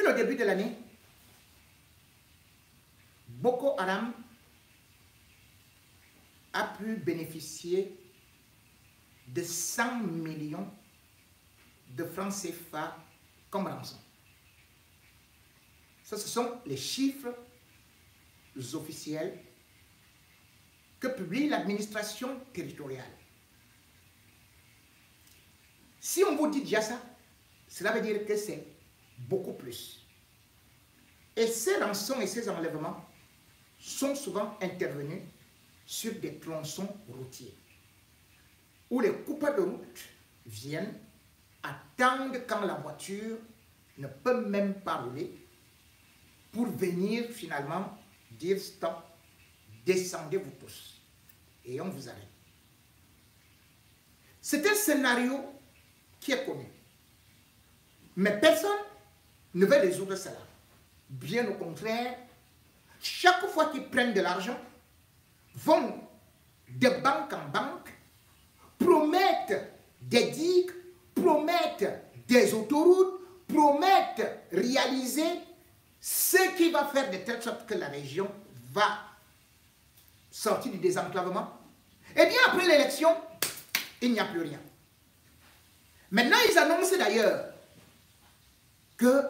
le début de l'année, Boko Haram a pu bénéficier de 100 millions de francs CFA comme rançon. Ça, ce sont les chiffres officiels que publie l'administration territoriale. Si on vous dit déjà ça, cela veut dire que c'est beaucoup plus. Et ces rançons et ces enlèvements sont souvent intervenus sur des tronçons routiers, où les coupeurs de route viennent attendre quand la voiture ne peut même pas rouler pour venir finalement dire stop, descendez-vous tous et on vous arrête. C'est un scénario qui est connu, mais personne ne veut résoudre cela. Bien au contraire, chaque fois qu'ils prennent de l'argent, vont de banque en banque, promettent des digues, promettent des autoroutes, promettent réaliser ce qui va faire de telle sorte que la région va sortir du désenclavement. Et bien après l'élection, il n'y a plus rien. Maintenant, ils annoncent d'ailleurs que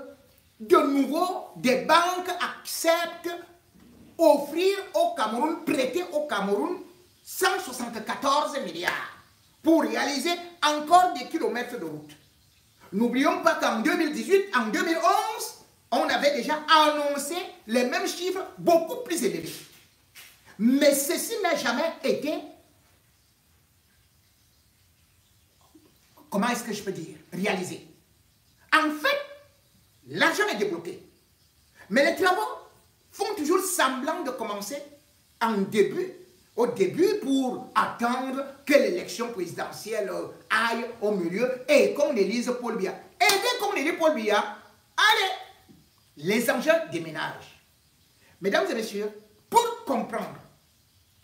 de nouveau, des banques acceptent offrir au Cameroun, prêter au Cameroun 174 milliards pour réaliser encore des kilomètres de route. N'oublions pas qu'en 2018, en 2011, on avait déjà annoncé les mêmes chiffres beaucoup plus élevés. Mais ceci n'a jamais été, comment est-ce que je peux dire, réalisé. En fait, l'argent est débloqué. Mais les travaux font toujours semblant de commencer au début pour attendre que l'élection présidentielle aille au milieu et qu'on élise Paul Biya. Et dès qu'on élit Paul Biya, allez, les enjeux déménagent. Mesdames et messieurs, pour comprendre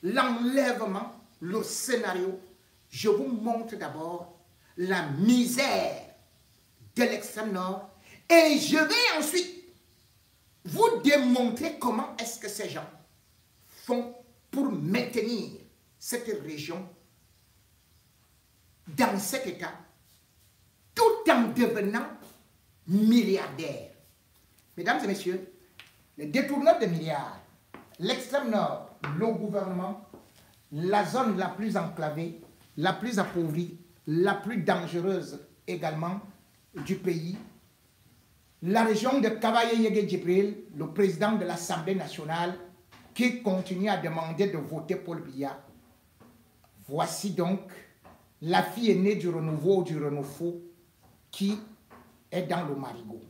l'enlèvement, le scénario, je vous montre d'abord la misère de l'extrême nord et je vais ensuite vous démontrer comment est-ce que ces gens font pour maintenir cette région dans cet état tout en devenant milliardaires. Mesdames et messieurs, les détourneurs de milliards, l'extrême nord, le gouvernement, la zone la plus enclavée, la plus appauvrie, la plus dangereuse également du pays, la région de Kavaye-Yégué-Djibril, le président de l'Assemblée nationale, qui continue à demander de voter Paul Biya. Voici donc la fille aînée du renouveau, du renouveau, qui est dans le marigot.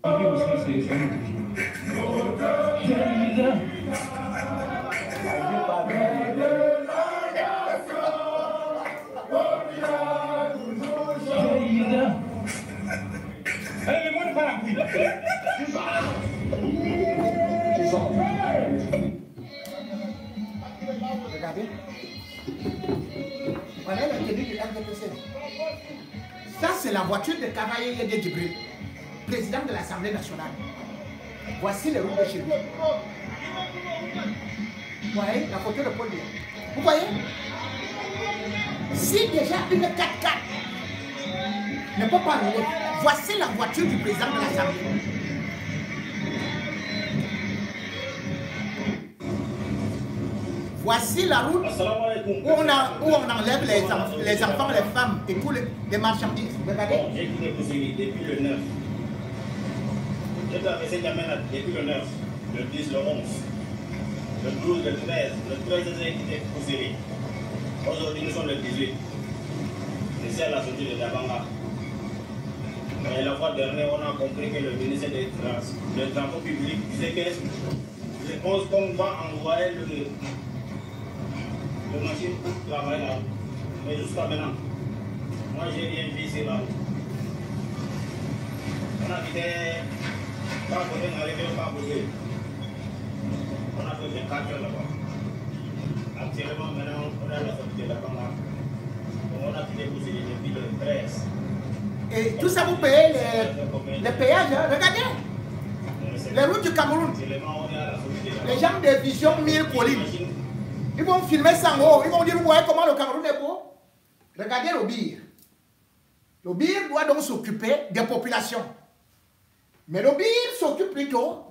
Regardez. Voilà la tenue du RDPC. Ça, c'est la voiture de Kavaye-Yégué-Djibril, président de l'Assemblée nationale. Voici le route de chez lui. Vous voyez la photo de Paul Biya. Vous voyez? Si déjà une 4x4 ne peut pas rouler, voici la voiture du président de l'Assemblée. Voici la route où on enlève les enfants, les femmes et tous les marchandises. Regardez. J'ai quitté Poussiri depuis le 9. J'ai traversé Gamena depuis le 9, le 10, le 11, le 12, le 13. Le 13, j'ai quitté Poussiri. Aujourd'hui, nous sommes le 18. C'est ça la sortie de Dabanga. Mais la fois dernière, on a compris que le ministère des Transports publics disait que les 11 qu'on va envoyer le machine pour travailler là. Mais jusqu'à maintenant, moi j'ai rien vu ici là. On a quitté, pas côté, on arrivé pas côté. On a fait 4 heures là-bas. Actuellement, maintenant, on a la sortie de la Banga. On a quitté Poussiri depuis le 13. Et tout ça, vous payez les péages, hein? Regardez. Les routes du Cameroun. C'est les Maoris à la société. Les gens de Vision 1000 collines. Ils vont filmer ça en haut. Ils vont dire, vous voyez comment le Cameroun est beau? Regardez l'Obir. L'Obir doit donc s'occuper des populations. Mais l'Obir s'occupe plutôt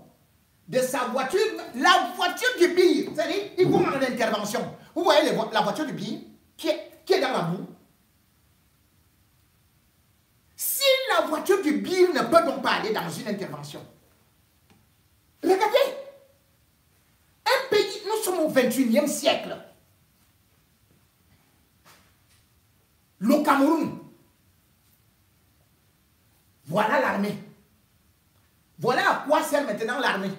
de sa voiture, la voiture du Bir. C'est-à-dire, ils vont en intervention. Vous voyez la voiture du Bir qui est dans la boue. Si la voiture du Bir ne peut donc pas aller dans une intervention, regardez, un pays, nous sommes au 21e siècle. Le Cameroun, voilà l'armée. Voilà à quoi sert maintenant l'armée.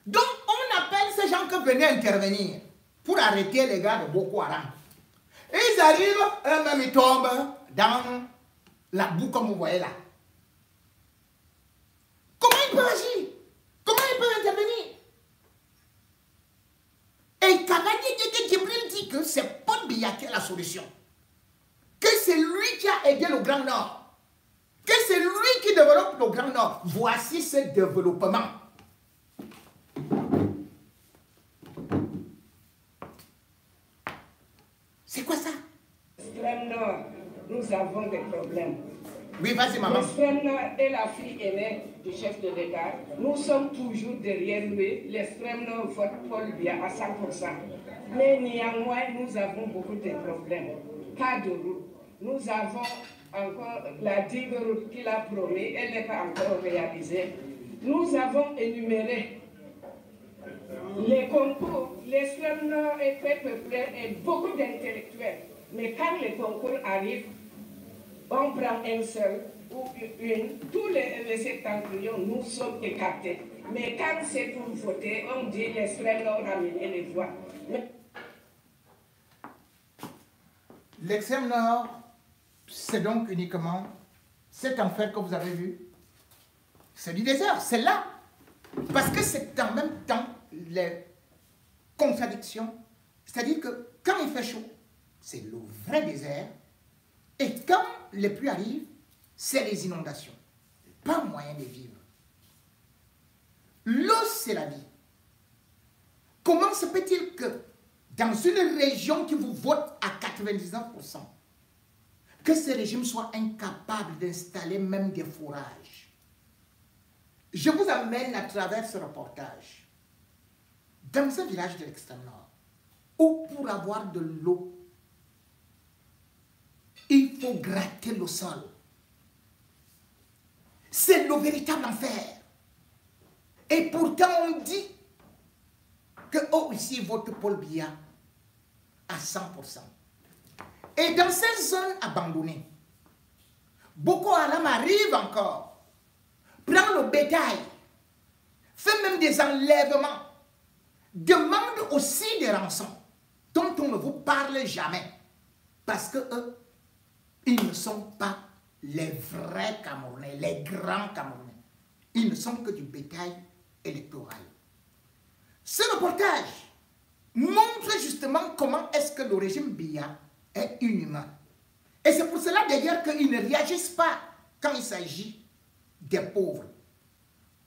Donc, on appelle ces gens qui venaient intervenir pour arrêter les gars de Boko Haram. Et ils arrivent, eux-mêmes ils tombent dans la boue comme vous voyez là. Comment ils peuvent agir? Comment ils peuvent intervenir? Et Kavadi Djibril dit que c'est Paul Biya qui est la solution. Que c'est lui qui a aidé le Grand Nord. Que c'est lui qui développe le Grand Nord. Voici ce développement. C'est quoi ça? L'extrême Nord, nous avons des problèmes. Oui, vas-y, maman. L'extrême Nord est la fille aînée du chef de l'État. Nous sommes toujours derrière lui. L'extrême Nord vote Paul Biya à 100%. Mais néanmoins, nous avons beaucoup de problèmes. Pas de route. Nous avons encore la digue route qu'il a promis, elle n'est pas encore réalisée. Nous avons énuméré les concours. L'extrême Nord est très peuplé et beaucoup d'intellectuels. Mais quand les concours arrivent, on prend un seul ou une. Tous les septentrions, nous sommes écartés. Mais quand c'est pour voter, on dit l'extrême Nord a mené les voix. L'extrême Nord, c'est donc uniquement cet enfer que vous avez vu. C'est du désert, c'est là. Parce que c'est en même temps les contradictions. C'est-à-dire que quand il fait chaud, c'est le vrai désert. Et quand les pluies arrivent, c'est les inondations. Pas moyen de vivre. L'eau, c'est la vie. Comment se peut-il que dans une région qui vous vote à 99%, que ce régime soit incapable d'installer même des forages? Je vous amène à travers ce reportage dans un village de l'extrême nord où pour avoir de l'eau, il faut gratter le sol. C'est le véritable enfer. Et pourtant on dit que oh, ici vote Paul Biya à 100%. Et dans ces zones abandonnées, Boko Haram arrive encore, prend le bétail, fait même des enlèvements, demande aussi des rançons dont on ne vous parle jamais. Parce que eux, ils ne sont pas les vrais Camerounais, les grands Camerounais. Ils ne sont que du bétail électoral. Ce reportage montre justement comment est-ce que le régime Biya est inhumain. Et c'est pour cela d'ailleurs qu'ils ne réagissent pas quand il s'agit des pauvres.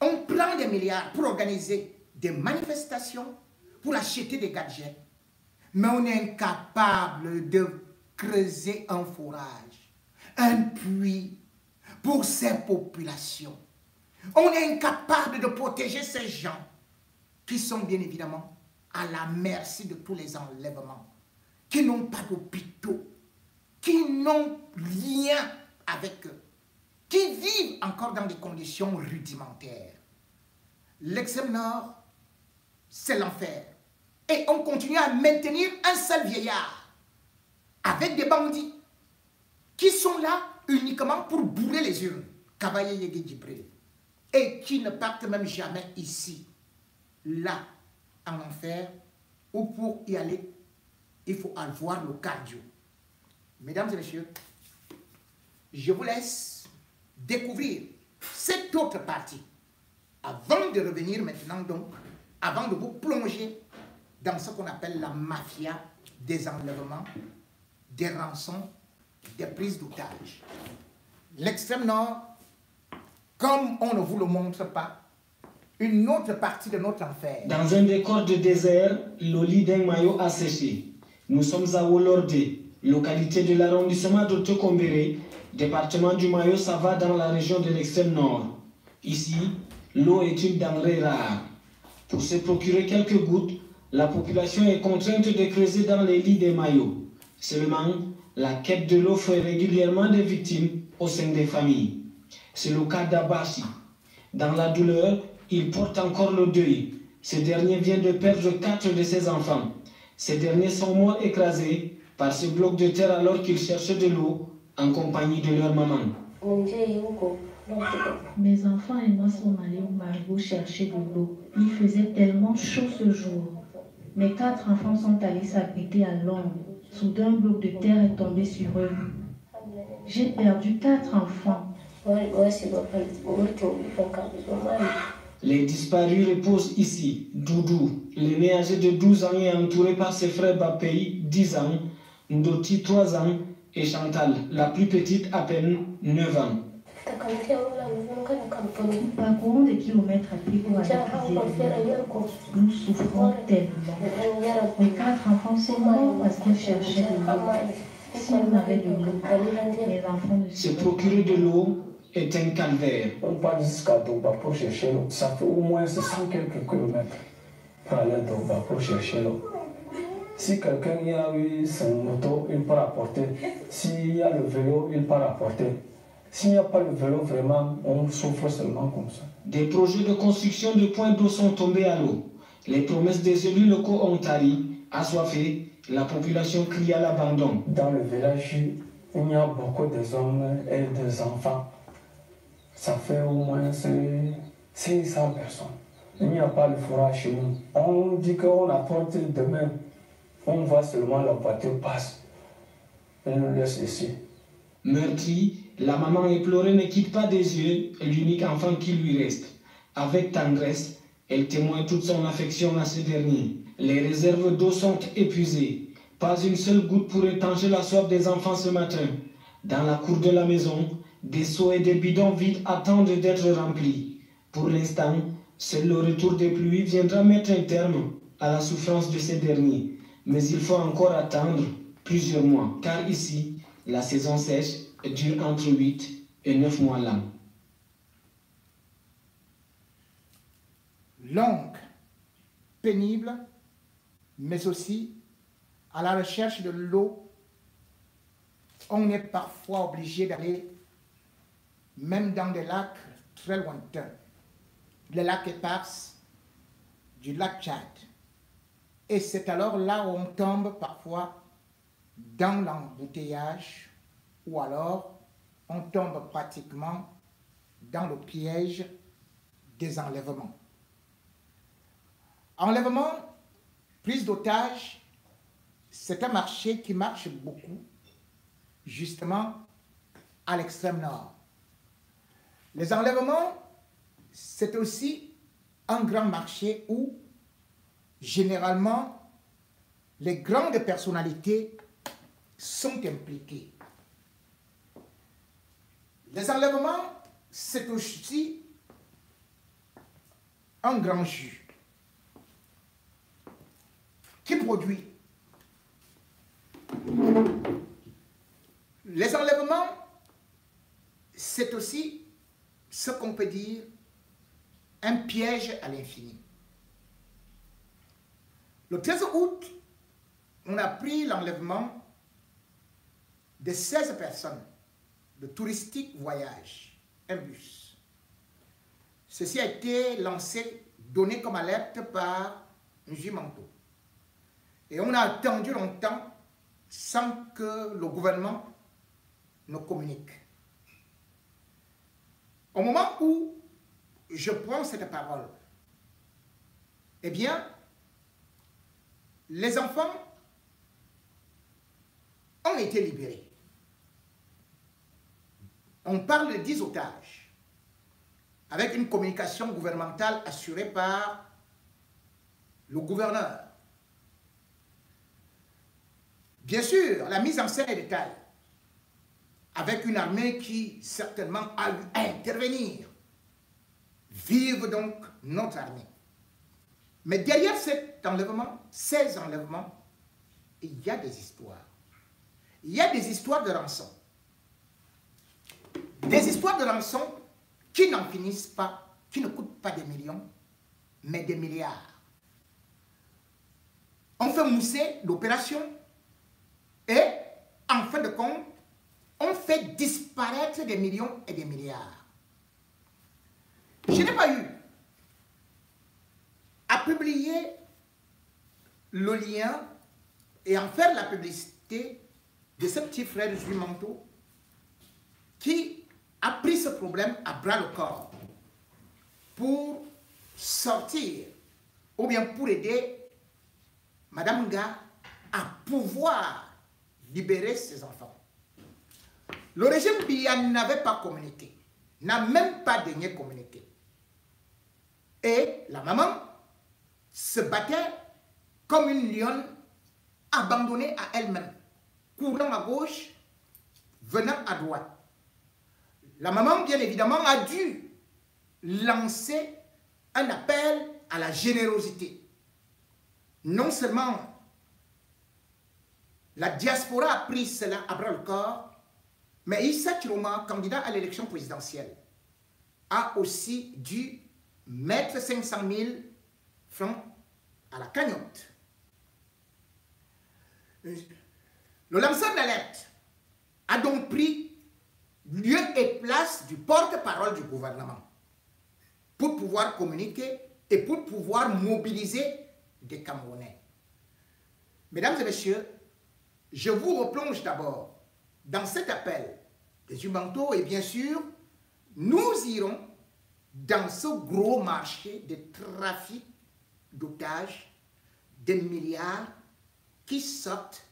On prend des milliards pour organiser des manifestations, pour acheter des gadgets, mais on est incapable de creuser un forage, un puits pour ces populations. On est incapable de protéger ces gens qui sont bien évidemment à la merci de tous les enlèvements, qui n'ont pas d'hôpitaux, qui n'ont rien avec eux, qui vivent encore dans des conditions rudimentaires. L'extrême nord, c'est l'enfer. Et on continue à maintenir un seul vieillard avec des bandits qui sont là uniquement pour bourrer les urnes, Kavaye Yege Djibril, et qui ne partent même jamais ici, là, en enfer, où pour y aller, il faut avoir le cardio. Mesdames et messieurs, je vous laisse découvrir cette autre partie avant de revenir maintenant donc, avant de vous plonger dans ce qu'on appelle la mafia des enlèvements, des rançons, des prises d'otages. L'extrême nord, comme on ne vous le montre pas, une autre partie de notre enfer. Dans un décor de désert, le lit d'un maillot a séché. Nous sommes à Wolorde, localité de l'arrondissement de Tokombéré, département du Mayo-Sava dans la région de l'extrême nord. Ici, l'eau est une denrée rare. Pour se procurer quelques gouttes, la population est contrainte de creuser dans les lits des maillots. Seulement, la quête de l'eau fait régulièrement des victimes au sein des familles. C'est le cas d'Abashi. Dans la douleur, il porte encore le deuil. Ce dernier vient de perdre 4 de ses enfants. Ces derniers sont morts écrasés par ce bloc de terre alors qu'ils cherchaient de l'eau en compagnie de leur maman. Mes enfants et moi sommes allés au Marigot chercher de l'eau. Il faisait tellement chaud ce jour. Mes 4 enfants sont allés s'abriter à l'ombre. Soudain, un bloc de terre est tombé sur eux. J'ai perdu 4 enfants. Les disparus reposent ici. Doudou, l'aîné âgé de 12 ans est entouré par ses frères Bapei, 10 ans, Ndoti, 3 ans, et Chantal, la plus petite, à peine 9 ans. Nous parcourons des kilomètres à pied pour aller puiser de l'eau. Nous souffrons tellement. Mes 4 enfants sont morts parce qu'ils cherchaient de l'eau. Si on avait de l'eau, mes enfants ne Se procurer de l'eau est un calvaire. On part jusqu'à Doba pour chercher l'eau. Ça fait au moins 100 quelques kilomètres pour aller à Doba pour chercher l'eau. Si quelqu'un y a eu son moto, il peut apporter. S'il y a le vélo, il peut apporter. S'il n'y a pas le vélo, vraiment, on souffre seulement comme ça. Des projets de construction de points d'eau sont tombés à l'eau. Les promesses des élus locaux ont tari, assoiffés, la population crie à l'abandon. Dans le village, il y a beaucoup d'hommes et des enfants. Ça fait au moins 500 personnes. Il n'y a pas de forage chez nous. On dit qu'on apporte demain. On voit seulement la voiture passe. Elle nous laisse ici. Meurtrie, la maman éplorée ne quitte pas des yeux l'unique enfant qui lui reste. Avec tendresse, elle témoigne toute son affection à ce dernier. Les réserves d'eau sont épuisées. Pas une seule goutte pour étancher la soif des enfants ce matin. Dans la cour de la maison, des seaux et des bidons vides attendent d'être remplis. Pour l'instant, seul le retour des pluies viendra mettre un terme à la souffrance de ces derniers. Mais il faut encore attendre plusieurs mois, car ici, la saison sèche dure entre 8 et 9 mois là. Longue, pénible, mais aussi à la recherche de l'eau, on est parfois obligé d'aller même dans des lacs très lointains. Le lac Éparse, du lac Tchad. Et c'est alors là où on tombe parfois dans l'embouteillage ou alors on tombe pratiquement dans le piège des enlèvements. Enlèvement, prise d'otages, c'est un marché qui marche beaucoup, justement à l'extrême nord. Les enlèvements, c'est aussi un grand marché où, généralement, les grandes personnalités sont impliquées. Les enlèvements, c'est aussi un grand jus qui produit. Les enlèvements, c'est aussi ce qu'on peut dire un piège à l'infini. Le 13 août, on a pris l'enlèvement de 16 personnes de Touristique Voyage, un bus. Ceci a été lancé, donné comme alerte par Njimanto. Et on a attendu longtemps sans que le gouvernement ne communique. Au moment où je prends cette parole, eh bien, les enfants ont été libérés. On parle de 10 otages, avec une communication gouvernementale assurée par le gouverneur. Bien sûr, la mise en scène est de taille, avec une armée qui certainement a eu à intervenir vive donc notre armée. Mais derrière cet enlèvement, ces enlèvements, il y a des histoires. Il y a des histoires de rançon. Des histoires de rançon qui n'en finissent pas, qui ne coûtent pas des millions, mais des milliards. On fait mousser l'opération et, en fin de compte, on fait disparaître des millions et des milliards. Je n'ai pas eu à publier le lien et en faire la publicité de ce petit frère Zuimanto qui a pris ce problème à bras le corps pour sortir ou bien pour aider Madame Nga à pouvoir libérer ses enfants. Le régime Biya n'avait pas communiqué, n'a même pas daigné communiquer. Et la maman se battait comme une lionne abandonnée à elle-même, courant à gauche, venant à droite. La maman, bien évidemment, a dû lancer un appel à la générosité. Non seulement la diaspora a pris cela à bras le corps, mais Issa Chiroma, candidat à l'élection présidentielle, a aussi dû mettre 500 000 francs à la cagnotte. Le lanceur d'alerte a donc pris lieu et place du porte-parole du gouvernement pour pouvoir communiquer et pour pouvoir mobiliser des Camerounais. Mesdames et messieurs, je vous replonge d'abord dans cet appel de Zuimanto et bien sûr, nous irons dans ce gros marché de trafic d'otages, des milliards qui sortent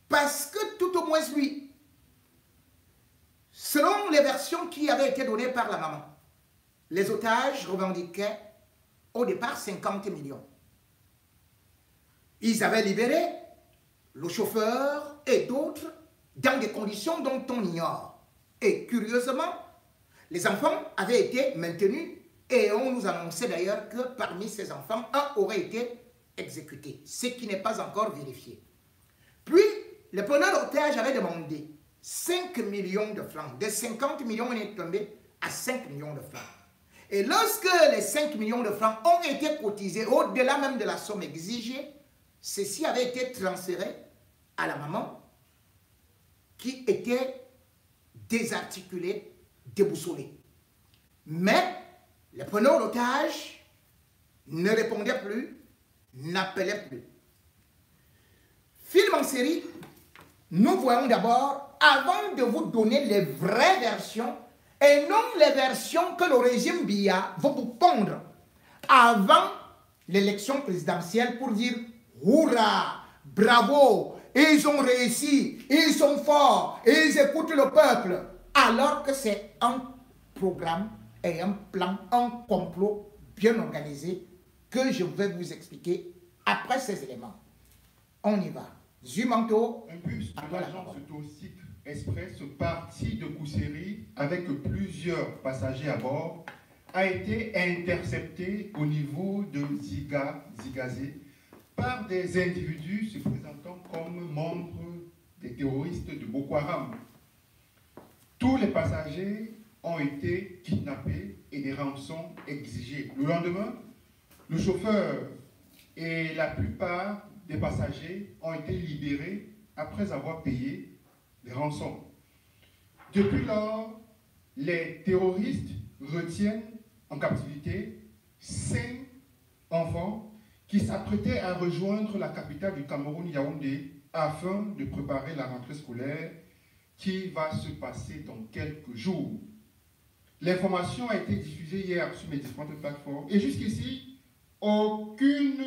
parce que tout au moins lui, selon les versions qui avaient été données par la maman, les otages revendiquaient au départ 50 millions. Ils avaient libéré le chauffeur et d'autres dans des conditions dont on ignore. Et curieusement, les enfants avaient été maintenus et on nous annonçait d'ailleurs que parmi ces enfants, un aurait été exécuté, ce qui n'est pas encore vérifié. Puis, le preneur d'otage avait demandé 5 millions de francs. De 50 millions, on est tombé à 5 millions de francs. Et lorsque les 5 millions de francs ont été cotisés au-delà même de la somme exigée, ceci avait été transféré à la maman qui était désarticulée, déboussolée. Mais le preneur d'otage ne répondait plus, n'appelait plus. Film en série, nous voyons d'abord, avant de vous donner les vraies versions, et non les versions que le régime Biya va vous pondre avant l'élection présidentielle pour dire « Hurrah, bravo, ils ont réussi, ils sont forts, ils écoutent le peuple », alors que c'est un programme et un plan, un complot bien organisé que je vais vous expliquer après ces éléments. On y va. Zuimanto. Un bus de l'agence touristique Express parti de Kousséry avec plusieurs passagers à bord a été intercepté au niveau de Zigazé par des individus se présentant comme membres des terroristes de Boko Haram. Tous les passagers ont été kidnappés et des rançons exigées. Le lendemain, le chauffeur et la plupart des passagers ont été libérés après avoir payé des rançons. Depuis lors, les terroristes retiennent en captivité 5 enfants qui s'apprêtaient à rejoindre la capitale du Cameroun, Yaoundé, afin de préparer la rentrée scolaire qui va se passer dans quelques jours. L'information a été diffusée hier sur mes différentes plateformes et jusqu'ici, aucune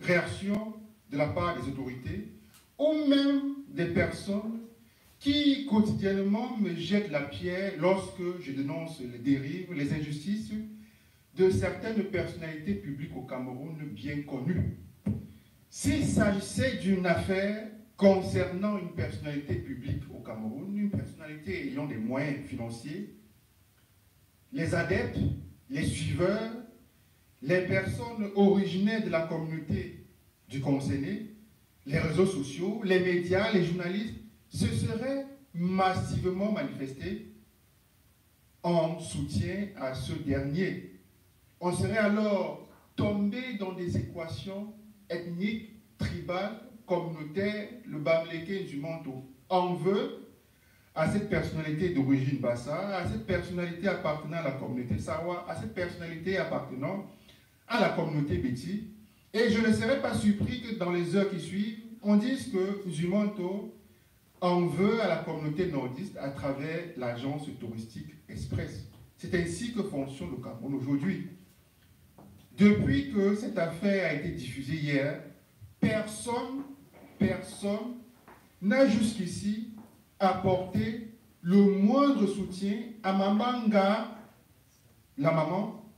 réaction de la part des autorités ou même des personnes qui quotidiennement me jettent la pierre lorsque je dénonce les dérives, les injustices de certaines personnalités publiques au Cameroun bien connues. S'il s'agissait d'une affaire concernant une personnalité publique au Cameroun, une personnalité ayant des moyens financiers, les adeptes les suiveurs, les personnes originaires de la communauté du concerné, les réseaux sociaux, les médias, les journalistes, se seraient massivement manifestés en soutien à ce dernier. On serait alors tombé dans des équations ethniques, tribales, communautaires, le Bamileke du Manto. On veut à cette personnalité d'origine Bassa, à cette personnalité appartenant à la communauté Sawa, à cette personnalité appartenant à la communauté Beti. Et je ne serais pas surpris que dans les heures qui suivent, on dise que Zumanto en veut à la communauté nordiste à travers l'agence touristique Express. C'est ainsi que fonctionne le Cameroun aujourd'hui. Depuis que cette affaire a été diffusée hier, personne n'a jusqu'ici apporté le moindre soutien à Mamanga, la maman,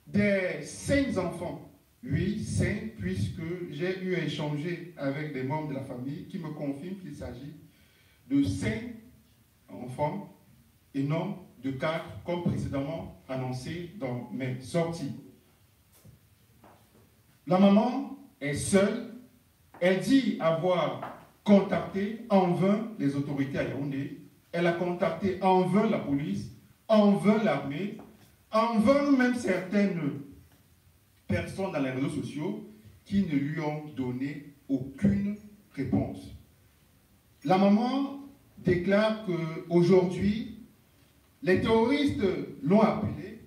des 5 enfants. Oui, 5, puisque j'ai eu à échanger avec des membres de la famille qui me confirment qu'il s'agit de 5 enfants et non de 4, comme précédemment annoncé dans mes sorties. La maman est seule. Elle dit avoir contacté en vain les autorités à Yaoundé. Elle a contacté en vain la police, en vain l'armée, en vain même certaines personnes dans les réseaux sociaux qui ne lui ont donné aucune réponse. La maman déclare qu'aujourd'hui, les terroristes l'ont appelé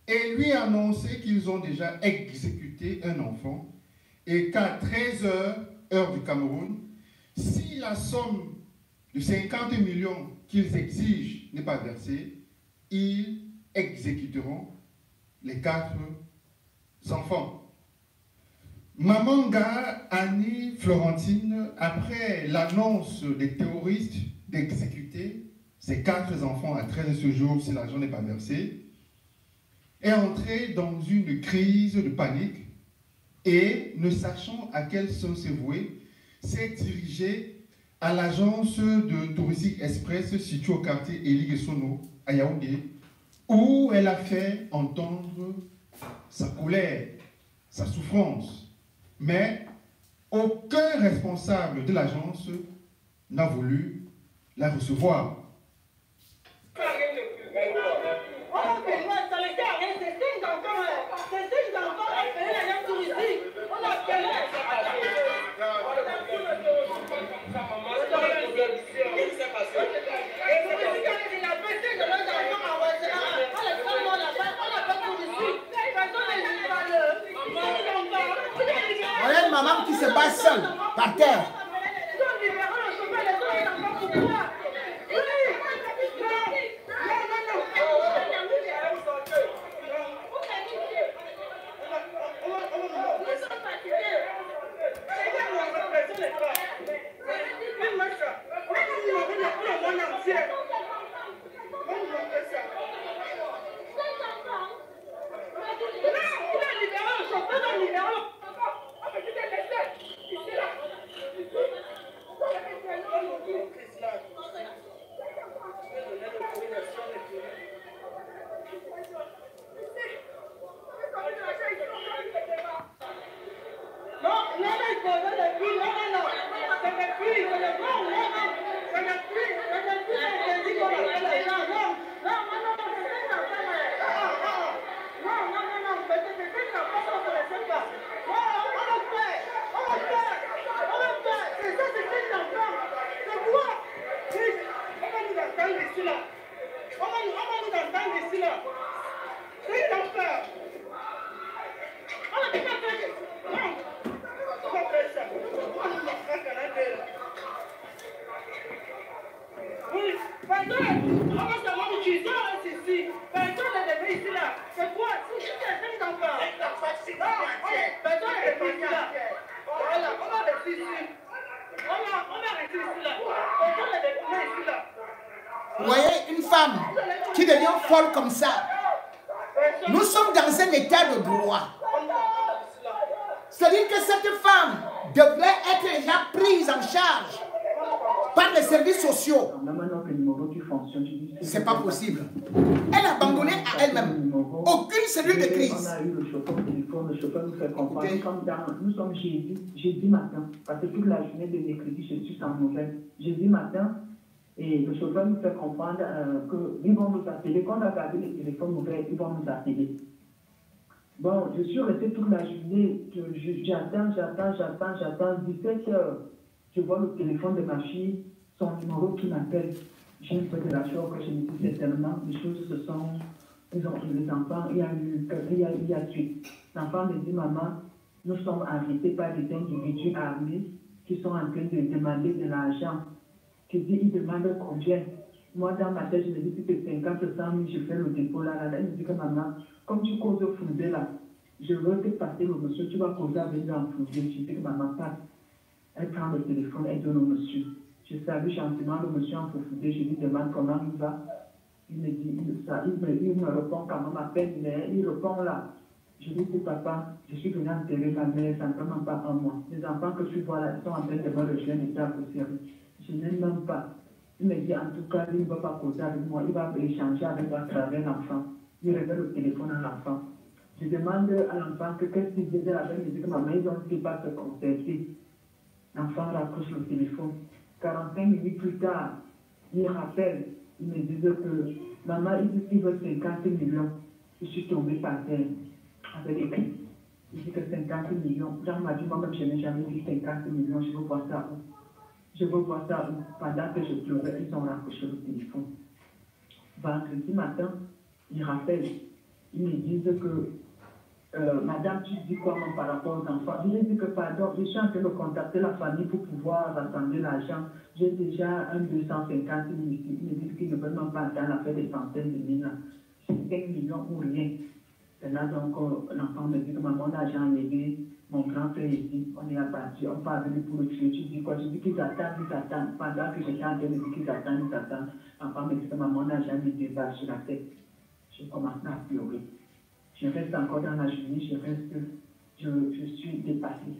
et lui annoncé qu'ils ont déjà exécuté un enfant et qu'à 13h, heure du Cameroun, si la somme de 50 millions qu'ils exigent n'est pas versée, ils exécuteront les 4 enfants. Mamanga, Annie, Florentine, après l'annonce des terroristes d'exécuter ces 4 enfants à 13 ce jour si l'argent n'est pas versé, est entrée dans une crise de panique et, ne sachant à quel sens se vouer, s'est dirigée à l'agence de touristique Express située au quartier Eli-Gessono, à Yaoundé, où elle a fait entendre sa colère, sa souffrance. Mais aucun responsable de l'agence n'a voulu la recevoir. Voilà une maman qui se bat seule, par terre. Vous voyez, une femme qui devient folle comme ça. Nous sommes dans un état de droit. C'est-à-dire que cette femme devrait être déjà prise en charge par les services sociaux. qui fonctionne. C'est pas possible. Elle a abandonné à elle-même. Aucune cellule de crise. On a eu le chauffeur au téléphone, le chauffeur nous fait comprendre. Nous sommes jeudi matin, parce que toute la journée de mercredi, je suis sans nouvelles. Jeudi matin, et le chauffeur nous fait comprendre qu'ils vont nous appeler. Quand on a gardé le téléphone ouvert, ils vont nous appeler. Bon, je suis restée toute la journée, j'attends, 17 heures. Je vois le téléphone de ma fille, son numéro qui m'appelle. J'ai un peu de la choc, je me dis certainement, les choses se sont... Ils ont les enfants, il y a suite. L'enfant me dit, maman, nous sommes arrêtés par des individus armés qui sont en train de demander de l'argent. Je dis, ils demandent combien? Moi, dans ma tête, je me dis que c'est 50, 100 000, je fais le dépôt là. Il me dit que maman, comme tu causes au Foudé là, je veux te passer le monsieur, tu vas causer avec lui en Foudé. Je dis que maman passe. Elle prend le téléphone, elle donne au monsieur. Je salue gentiment le monsieur en Foudé, je lui demande comment il va. Il me dit, il me répond quand même à peine, mais il répond là. Je lui dis, papa, je suis venu enterrer ma mère, ça ne prend même pas un mois. Les enfants que tu vois là, ils sont en train de me rejoindre ici à Poussière. Je n'aime même pas. Il me dit, en tout cas, il ne va pas causer avec moi, il va échanger avec moi à travers l'enfant. Il révèle le téléphone à l'enfant. Je demande à l'enfant que qu'est-ce qu'il disait avec, il me dit que maman, ils ont dit pas se concerter. L'enfant raccroche le téléphone. 45 minutes plus tard, il rappelle, il me dit que maman, il dit qu'il veut 50 millions. Je suis tombée par terre avec les cris. Il dit que 50 millions. Jean m'a dit, moi-même, je n'ai jamais dit 50 millions, je veux voir ça où. Je veux voir ça où. Pendant que je pleurais, ils ont raccroché le téléphone. Vendredi matin, ils rappellent. Ils me disent que madame, tu dis quoi par rapport aux enfants? Je lui ai dit que pardon, je suis en train de contacter la famille pour pouvoir rassembler l'argent. J'ai déjà un 250 000 ici. Ils me disent qu'ils ne veulent même pas attendre à faire des centaines de mille. C'est 5 millions ou rien. Et là, donc, l'enfant me dit que maman, l'argent est levé. Mon grand frère ici, on est abattu, on part venir pour le tuer. Tu dis quoi? Je dis qu'ils attendent. Pendant que j'étais en train de dire qu'ils attendent. L'enfant me dit que maman, l'argent me débarque sur la tête. Je commence à pleurer. Je reste encore dans la journée, je suis dépassée.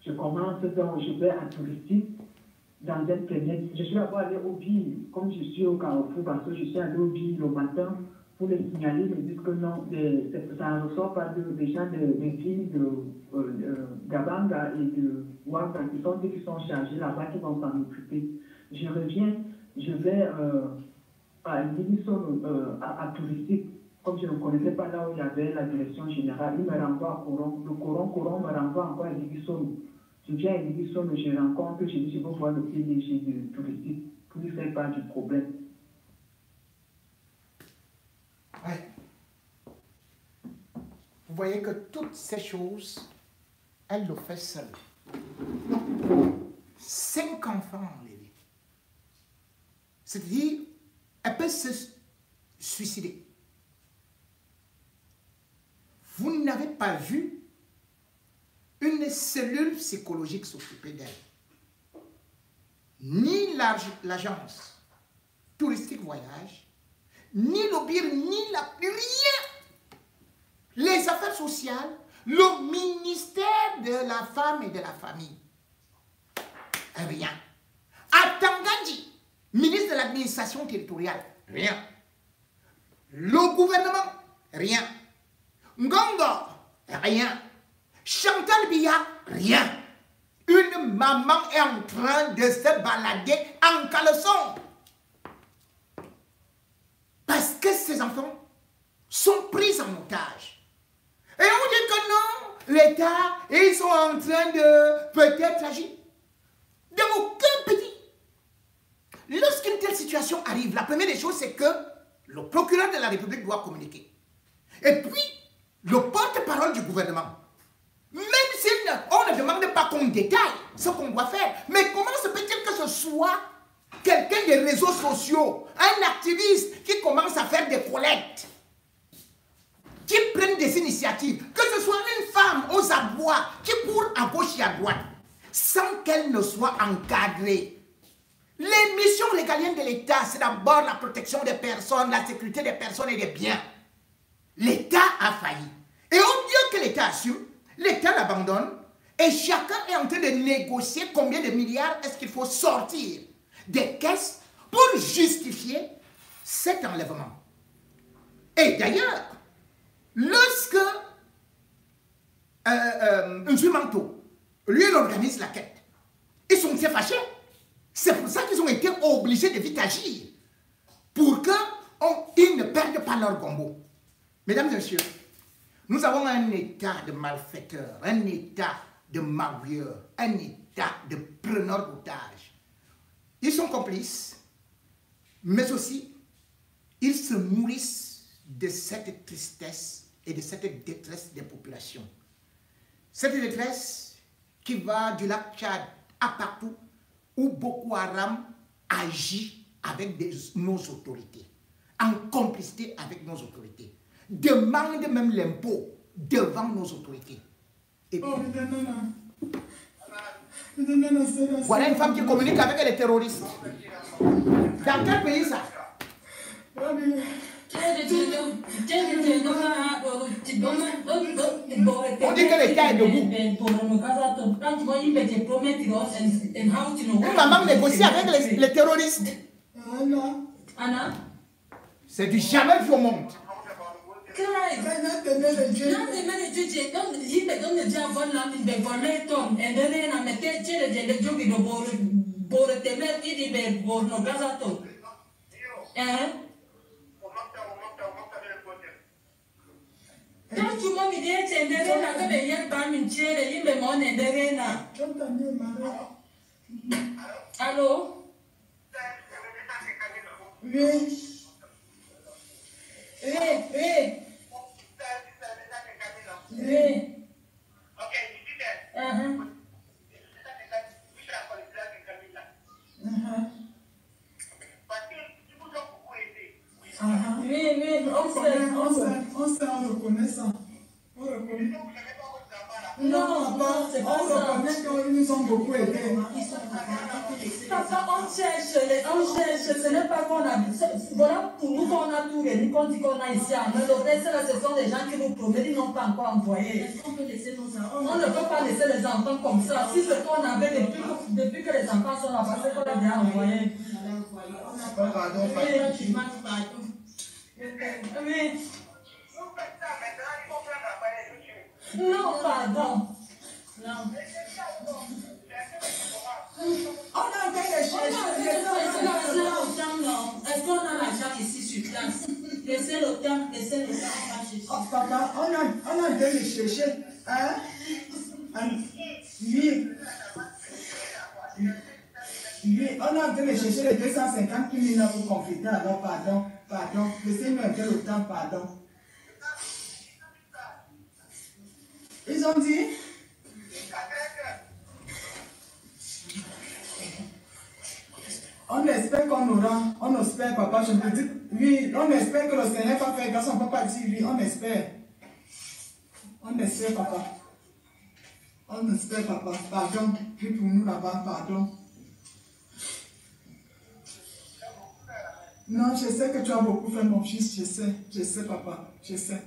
Je commence donc, je vais à touristique, dans un planète. Je suis d'abord allée au Bill, comme je suis au Carrefour, parce que je suis allée au Bill le matin pour les signaler, ils me disent que non, ça ne ressort pas des gens de villes de Gabanga et de Ouaga qui sont chargés là-bas, qui vont s'en occuper. Je reviens, je vais à Livingston, à touristique. Comme je ne connaissais pas là où il y avait la direction générale, il me renvoie à Coron. Le Coron me renvoie encore à Livingston. Je viens à Livingston, je rencontre, je dis, je veux voir le PDG du touristique pour lui faire part du problème. Ouais. Vous voyez que toutes ces choses, elle le fait seule. 5 enfants enlevés. C'est-à-dire, elle peut se suicider. Vous n'avez pas vu une cellule psychologique s'occuper d'elle. Ni l'agence touristique voyage, ni le BIR, ni rien. Les affaires sociales, le ministère de la femme et de la famille. Rien. Atangandji, ministre de l'administration territoriale. Rien. Le gouvernement. Rien. Ngongo, rien. Chantal Biya, rien. Une maman est en train de se balader en caleçon. Parce que ces enfants sont pris en otage. Et on dit que non, l'État, ils sont en train de peut-être agir. De aucun petit. Lorsqu'une telle situation arrive, la première des choses, c'est que le procureur de la République doit communiquer. Et puis, le porte-parole du gouvernement, même si on ne demande pas qu'on détaille ce qu'on doit faire, mais comment se peut-il que ce soit quelqu'un des réseaux sociaux, un activiste qui commence à faire des collectes, qui prenne des initiatives, que ce soit une femme aux abois qui court à gauche et à droite, sans qu'elle ne soit encadrée. Les missions régaliennes de l'État, c'est d'abord la protection des personnes, la sécurité des personnes et des biens. L'État a failli. Et au lieu que l'État assure, l'État l'abandonne et chacun est en train de négocier combien de milliards est-ce qu'il faut sortir des caisses pour justifier cet enlèvement. Et d'ailleurs, lorsque Nzumanto, lui, il organise la quête, ils sont très fâchés. C'est pour ça qu'ils ont été obligés de vite agir pour qu'ils ne perdent pas leur gombo. Mesdames et messieurs, nous avons un état de malfaiteurs, un état de magouilleurs, un état de preneurs d'otages. Ils sont complices, mais aussi, ils se nourrissent de cette tristesse et de cette détresse des populations. Cette détresse qui va du lac Tchad à partout où Boko Haram agit avec nos autorités, en complicité avec nos autorités, demande même l'impôt devant nos autorités. Et puis, voilà une femme qui communique avec les terroristes. Dans quel pays ça? On dit que l'État est debout. Une maman négocie avec les terroristes. C'est du jamais vu au monde. Allô? Oui. On reconnaît ça. On reconnaît. Non, c'est pas ça. On reconnaît qu'ils nous ont beaucoup aidés. Papa, on cherche, ce n'est pas qu'on a... Voilà pour nous qu'on a tout réuni, qu'on dit qu'on a ici. Mais le reste, là, ce sont des gens qui nous promettent, ils n'ont pas encore envoyé. Est-ce qu'on peut laisser nos enfants? On ne peut pas laisser les enfants comme ça. Si ce qu'on avait depuis que les enfants sont là-bas, c'est qu'on a déjà envoyé. Pardon. Oui. Non, pardon. Non. On a fait les choses. Est-ce qu'on a l'argent ici sur place? Laissez le temps, Oh, papa, on a été les chercher. Hein? Oui. Oui, on a été les chercher les 250 000 pour confiter. Alors, pardon. Laissez-nous un peu le temps, pardon. Ils ont dit? On espère qu'on aura, on espère, papa, je me dis, oui, on espère que le Seigneur va faire grâce, on ne peut pas dire oui, on espère. On espère, papa. On espère, papa. Pardon, prie pour nous là-bas, pardon. Non, je sais que tu as beaucoup fait, mon fils, je sais, papa, je sais.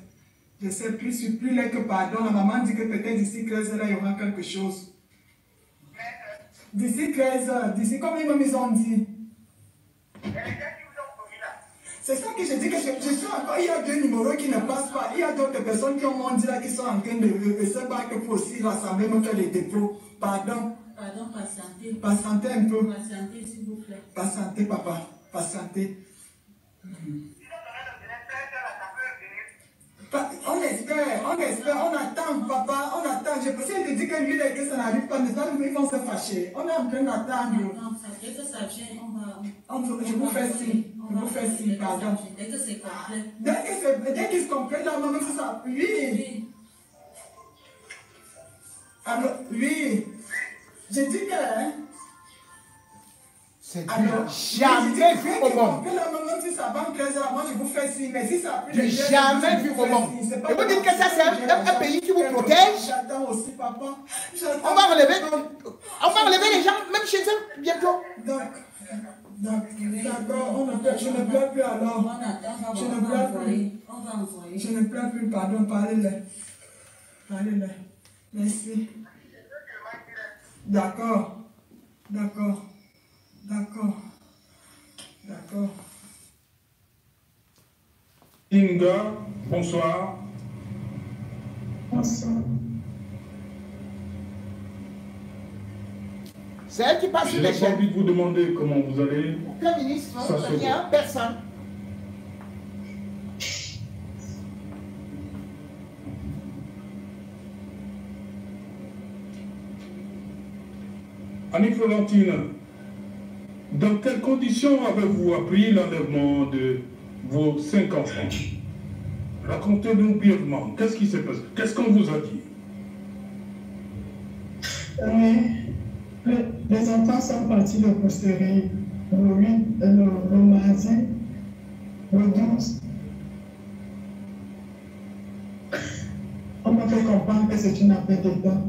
Je sais, plus laid que pardon. La maman dit que peut-être d'ici 13 heures, il y aura quelque chose. D'ici 13 heures, d'ici combien ils ont dit? C'est ça que je dis que je suis encore. Il y a deux numéros qui ne passent pas. Il y a d'autres personnes qui ont dit là qui sont en train de se battre pour aussi rassembler, me faire les dépôts. Pardon. Pardon, patientez. Patientez un peu. Patientez, s'il vous plaît. Patientez, papa. Patientez. On espère, on attend, papa, on attend. Je peux essayer de dire que lui, que ça n'arrive pas, mais ça, ils vont se fâcher. On est en train d'attendre. Non, dès que ça vient, je vous fais signe. Je vous fais signe, pardon. Dès que c'est complet. Dès qu'il se complète, là, maman, c'est ça. Oui. Alors, oui. Je dis que, hein. C'est jamais vu au monde. Moi, je vous fais signe, mais si ça jamais vu au monde. Et vous dites que ça, c'est un pays qui vous protège. On va relever les gens, même chez eux, bientôt. D'accord, je ne pleure plus alors. Je ne pleure plus, pardon, parlez-le. Merci. D'accord. D'accord. Inga, bonsoir. Bonsoir. C'est elle qui passe sur les J'ai pas chaînes. envie de vous demander comment vous allez. Aucun ministre, Ça se rien, voit. personne. Annie Florentine, dans quelles conditions avez-vous appris l'enlèvement de vos 5 enfants? Racontez-nous brièvement. Qu'est-ce qui s'est passé? Qu'est-ce qu'on vous a dit? Les enfants sont partis de Costerie le mardi, le 12. On m'a fait comprendre que c'est une affaire d'État,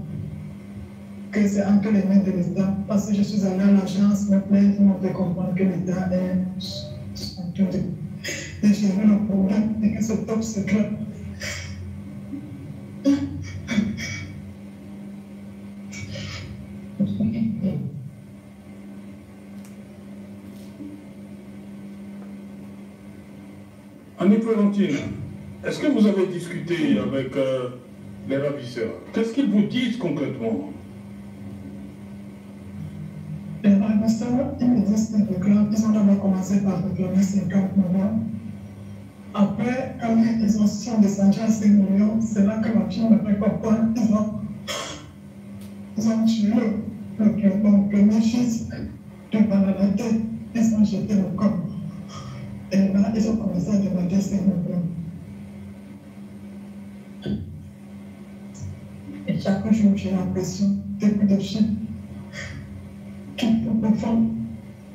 que c'est entre les mains de l'État. Parce que je suis allée à l'agence, me plaindre, ils m'ont fait comprendre que l'État est en train de gérer le problème et que c'est top secret. Annie Florentine, est-ce que vous avez discuté avec les ravisseurs? Qu'est-ce qu'ils vous disent concrètement? Les ravisseurs, ils me disent qu'ils réclament, ils ont d'abord commencé par réclamer 50 millions. Après, quand ils sont descendus à 5 millions, c'est là que ma fille me fait comprendre ils ont tué le premier fils devant la tête, ils ont jeté le corps. Et là, ils ont commencé à demander 5 millions. Et chaque jour, j'ai l'impression des coups de chien qui me font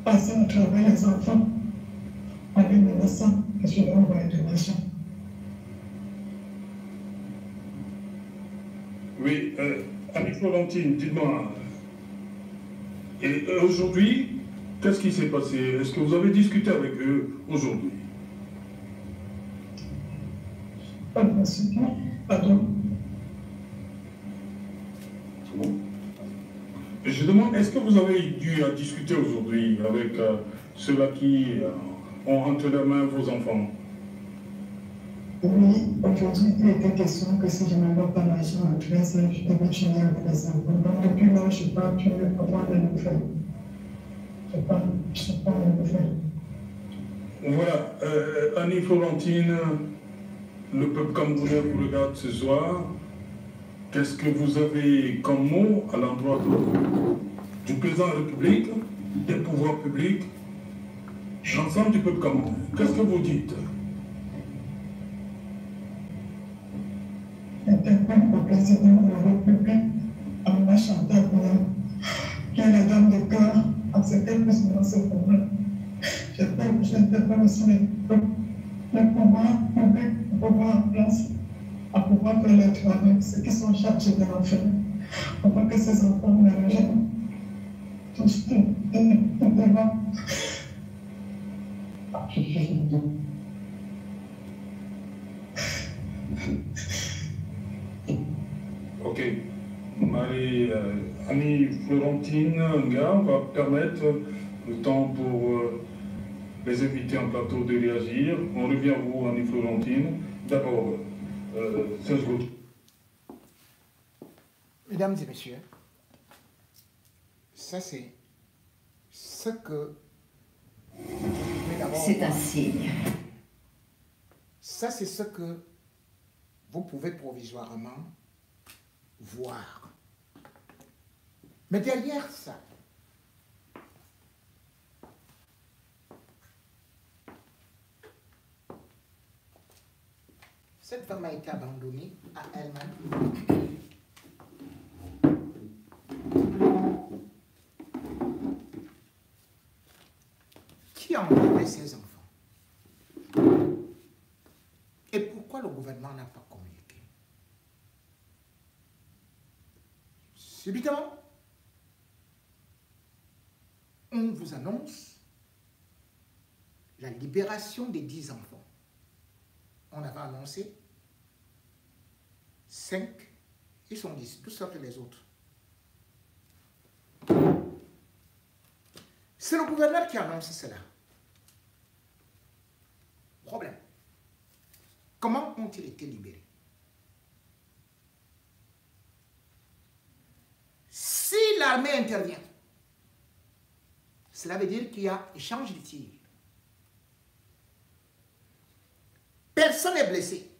passer à travers les enfants en les menaçant que je dois envoyer de l'argent. Oui, Annie Florentine, dites-moi. Et aujourd'hui, qu'est-ce qui s'est passé? Est-ce que vous avez discuté avec eux aujourd'hui? Pardon. Je demande, est-ce que vous avez dû discuter aujourd'hui avec ceux-là qui ont entre leurs mains vos enfants? Oui, aujourd'hui, il était question que si je n'avais pas l'argent en 13 ans, je devais tuer avec les enfants. Donc, depuis là, je n'ai pas pu avoir de nouvelles. Je n'ai pas de nouvelles. Voilà, Annie Florentine, le peuple camerounais vous regarde ce soir. Qu'est-ce que vous avez comme mot à l'endroit du président de la République, des pouvoirs publics, l'ensemble du peuple camerounais? Qu'est-ce que vous dites? J'interpelle le président de la République, Amina Chantal Goulard, qui est la dame de cœur, accepter plus ou moins ce problème. J'interpelle aussi les pouvoirs publics, les pouvoirs en place, à pouvoir faire leur travail, ceux qui sont chargés de l'enfant, afin que ces enfants ne rejettent tous devant. Ok. Annie Florentine Nga, on va permettre le temps pour les invités en plateau de réagir. On revient à vous, Annie Florentine. D'abord, Serge Gauthier. Mesdames et messieurs, ça c'est ce que... C'est un signe. Ça c'est ce que vous pouvez provisoirement voir. Mais derrière ça, cette femme a été abandonnée à elle-même. Qui a enlevé ses enfants? Et pourquoi le gouvernement n'a pas communiqué? Subitement, on vous annonce la libération des 10 enfants. On avait annoncé 5, ils sont 10, tous sortent les autres. C'est le gouverneur qui annonce cela. problème. Comment ont-ils été libérés? Si l'armée intervient, cela veut dire qu'il y a échange de tirs. Personne n'est blessé.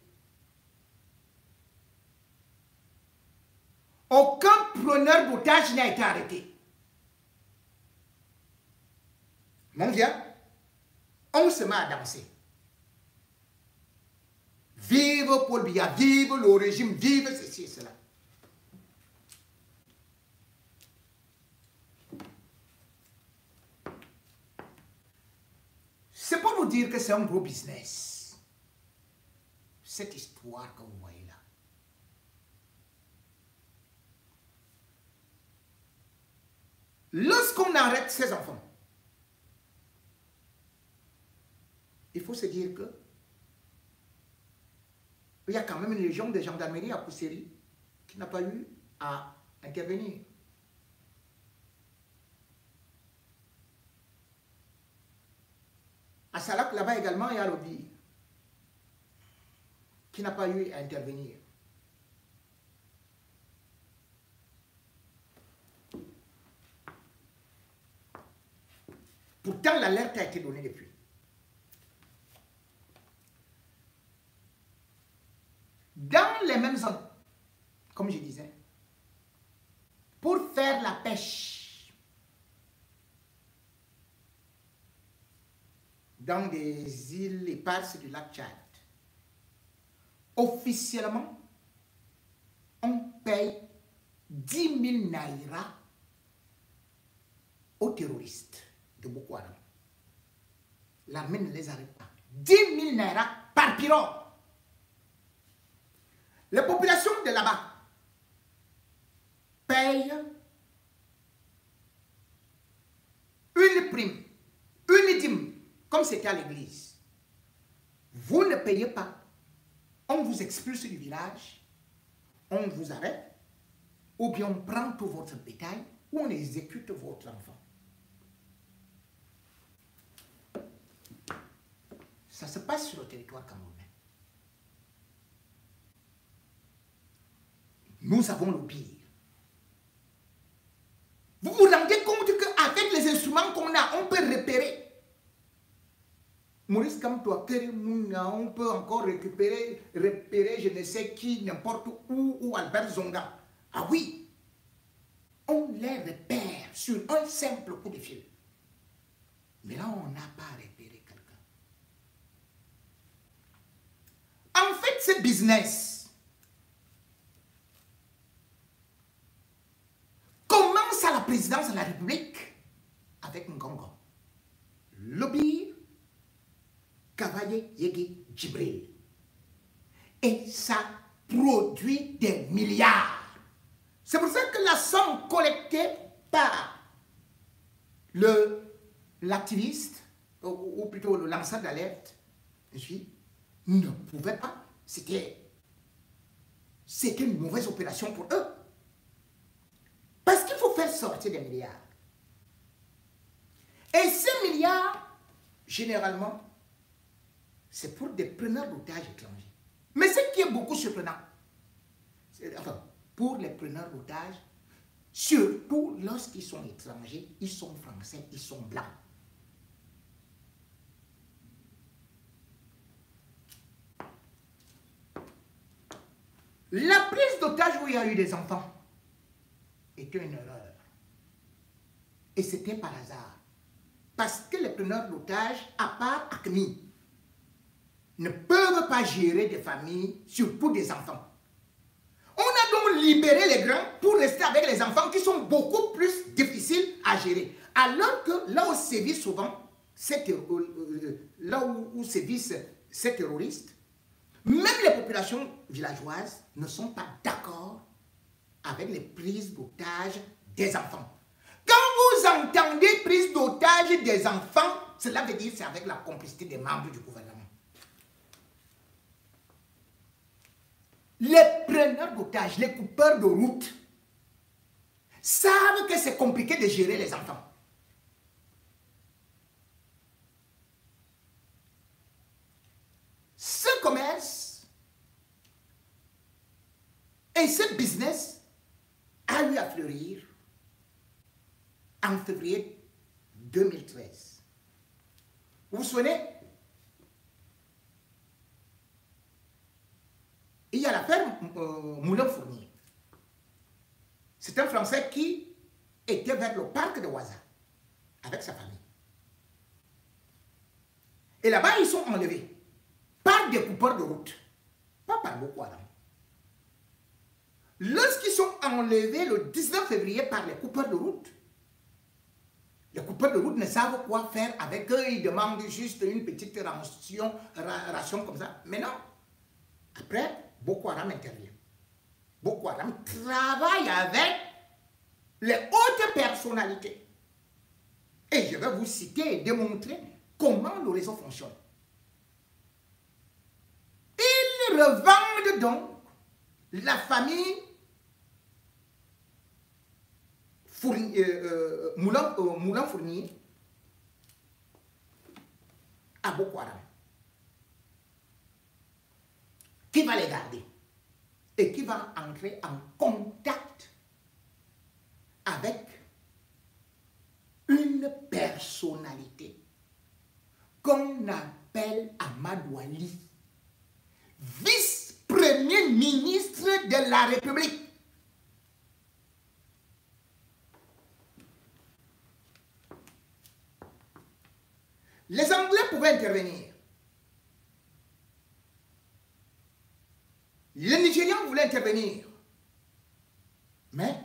Aucun preneur d'otage n'a été arrêté. Mon vieux, on se met à danser. Vive Paul Biya, vive le régime, vive ceci et cela. C'est pour vous dire que c'est un gros business. Cette histoire que vous voyez là. Lorsqu'on arrête ces enfants, il faut se dire que il y a quand même une légion de gendarmerie à Kousséri qui n'a pas eu à intervenir. À Salak, là-bas également, il y a l'Obi qui n'a pas eu à intervenir. Pourtant, l'alerte a été donnée depuis. Dans les mêmes zones, comme je disais, pour faire la pêche dans des îles éparses du lac Tchad, officiellement, on paye 10 000 naira aux terroristes de Boko Haram. L'armée ne les arrête pas. 10 000 naira par pirogue. Les populations de là-bas payent une prime, une dîme, comme c'était à l'église. Vous ne payez pas. On vous expulse du village, on vous arrête, ou bien on prend tout votre bétail, ou on exécute votre enfant. Ça se passe sur le territoire camerounais. Nous avons le pire. Vous vous rendez compte qu'avec les instruments qu'on a, on peut repérer. Maurice Kamtoua, on peut encore repérer je ne sais qui, n'importe où, ou Albert Zonga. Ah oui, on les repère sur un simple coup de fil. Mais là, on n'a pas repéré quelqu'un. En fait, ce business commence à la présidence de la République avec Ngongo. Lobby Cavaillé Yegi Djibril. Et ça produit des milliards. C'est pour ça que la somme collectée par l'activiste, ou plutôt le lanceur d'alerte, ne pouvait pas. C'était une mauvaise opération pour eux. Parce qu'il faut faire sortir des milliards. Et ces milliards, généralement, c'est pour des preneurs d'otages étrangers. Mais ce qui est beaucoup surprenant, enfin, pour les preneurs d'otages, surtout lorsqu'ils sont étrangers, ils sont français, ils sont blancs. La prise d'otages où il y a eu des enfants était une erreur. Et c'était par hasard. Parce que les preneurs d'otages, à part ACMI, ne peuvent pas gérer des familles, surtout des enfants. On a donc libéré les grands pour rester avec les enfants qui sont beaucoup plus difficiles à gérer. Alors que là où sévissent souvent, là où sévissent ces terroristes, même les populations villageoises ne sont pas d'accord avec les prises d'otages des enfants. Quand vous entendez prise d'otages des enfants, cela veut dire que c'est avec la complicité des membres du gouvernement. Les preneurs d'otages, les coupeurs de route, savent que c'est compliqué de gérer les enfants. Et ce business a eu à fleurir en février 2013. Vous vous souvenez? Il y a l'affaire Moulin-Fournier. C'est un Français qui était vers le parc de Ouaza avec sa famille. Et là-bas, ils sont enlevés par des coupeurs de route, pas par Boko Haram. Lorsqu'ils sont enlevés le 19 février par les coupeurs de route, les coupeurs de route ne savent quoi faire avec eux, ils demandent juste une petite ration comme ça. Mais non, après, Boko Haram intervient. Boko Haram travaille avec les hautes personnalités. Et je vais vous citer et démontrer comment le réseau fonctionne. Ils revendent donc la famille Moulin-Fournier à Boko Haram, qui va les garder et qui va entrer en contact avec une personnalité qu'on appelle Amadou Ali, vice-premier ministre de la République. Les Anglais pouvaient intervenir. Les Nigérians voulaient intervenir. Mais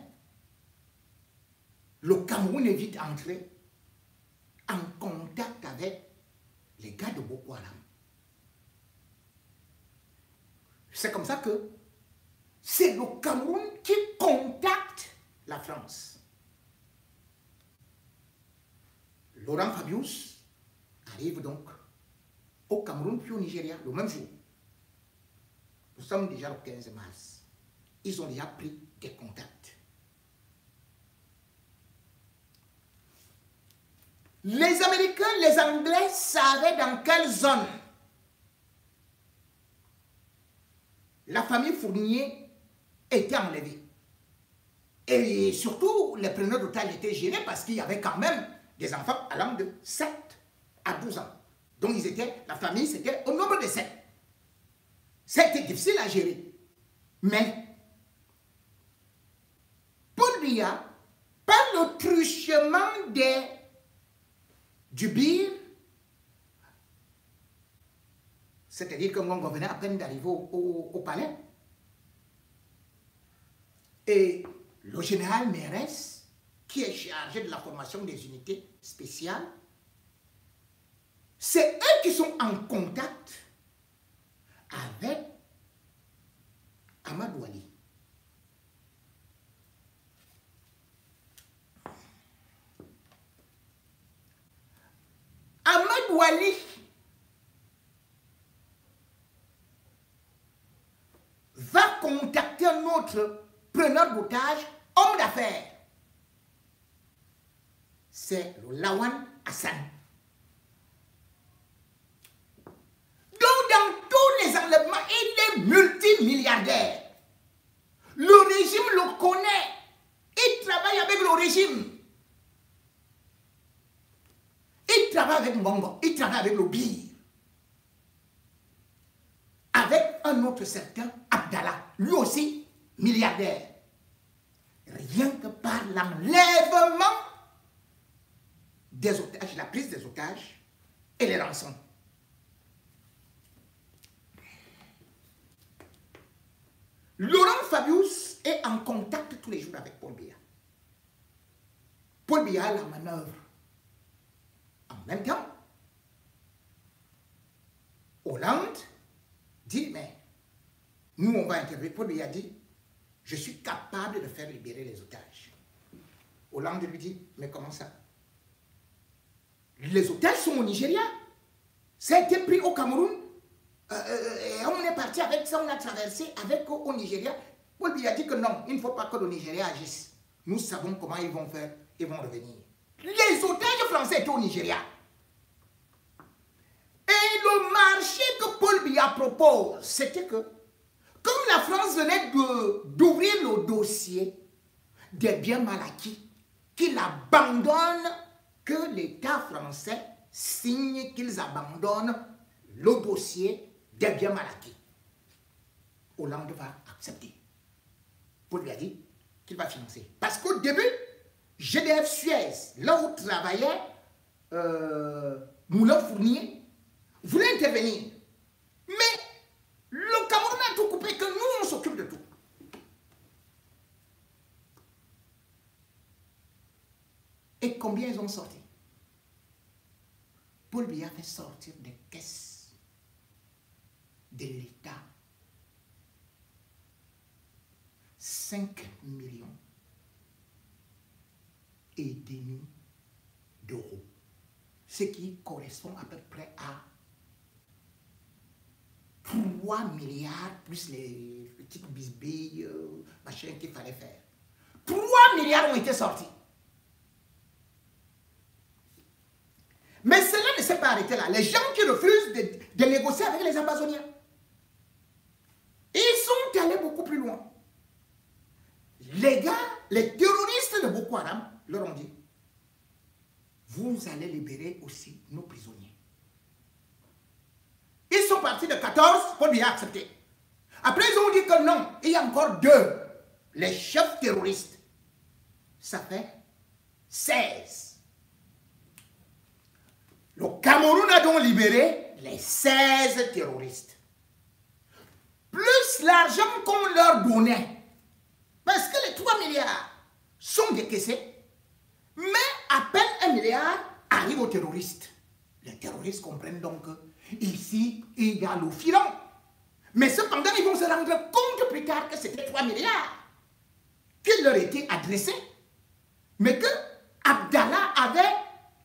le Cameroun est vite entré en contact avec les gars de Boko Haram. C'est comme ça que c'est le Cameroun qui contacte la France. Laurent Fabius arrive donc au Cameroun puis au Nigeria le même jour. Nous sommes déjà le 15 mars. Ils ont déjà pris des contacts. Les Américains, les Anglais savaient dans quelle zone la famille Fournier était enlevée. Et surtout, les preneurs d'otages étaient gênés parce qu'il y avait quand même des enfants allant de 7 à 12 ans. Donc ils étaient, la famille, c'était au nombre de 7. C'était difficile à gérer. Mais Paul Biya, par le truchement du BIR, c'est-à-dire que Ngongo venait à peine d'arriver au palais, et le général Mérès, qui est chargé de la formation des unités spéciales, c'est eux qui sont en contact avec Amadou Ali. Amadou Ali va contacter un autre preneur d'otages, homme d'affaires. C'est le Lawan Hassan. Donc dans tous les enlèvements, il est multimilliardaire. Le régime le connaît. Il travaille avec le régime. Il travaille avec Mbongo, il travaille avec le BIR. Avec un autre certain Abdallah, lui aussi milliardaire. Rien que par l'enlèvement des otages, la prise des otages et les rançons. Laurent Fabius est en contact tous les jours avec Paul Biya. Paul Biya la manœuvre. En même temps, Hollande dit, mais nous on va intervenir. Paul Biya dit, je suis capable de faire libérer les otages. Hollande lui dit, mais comment ça? Les otages sont au Nigeria. Ça a été pris au Cameroun. Et on est parti avec ça, on a traversé avec au Nigeria. Paul Biya dit que non, il ne faut pas que le Nigeria agisse. Nous savons comment ils vont faire, ils vont revenir. Les otages français étaient au Nigeria. Et le marché que Paul Biya propose, c'était que, comme la France venait d'ouvrir le dossier des biens mal acquis, qu'il abandonne, que l'État français signe qu'ils abandonnent le dossier des biens mal acquis. Hollande va accepter. Paul lui a dit qu'il va financer. Parce qu'au début, GDF Suez, là où travaillait Moulin Fournier, voulait intervenir. Mais le Cameroun a tout coupé, que nous, on s'occupe de tout. Et combien ils ont sorti? Paul Biya fait sortir des caisses de l'État 5 millions et demi d'euros. Ce qui correspond à peu près à 3 milliards plus les petites bisbilles, machin qu'il fallait faire. 3 milliards ont été sortis. Mais cela ne s'est pas arrêté là. Les gens qui refusent de négocier avec les Amazoniens, ils sont allés beaucoup plus loin. Les gars, les terroristes de Boko Haram leur ont dit, vous allez libérer aussi nos prisonniers. Ils sont partis de 14 pour lui accepter. Après, ils ont dit que non, il y a encore 2. Les chefs terroristes. Ça fait 16. Le Cameroun a donc libéré les 16 terroristes. Plus l'argent qu'on leur donnait. Parce que les 3 milliards sont décaissés. Mais à peine 1 milliard arrive aux terroristes. Les terroristes comprennent donc ici, il y a le filon. Mais cependant, ils vont se rendre compte plus tard que c'était 3 milliards qui leur étaient adressés. Mais que Abdallah avait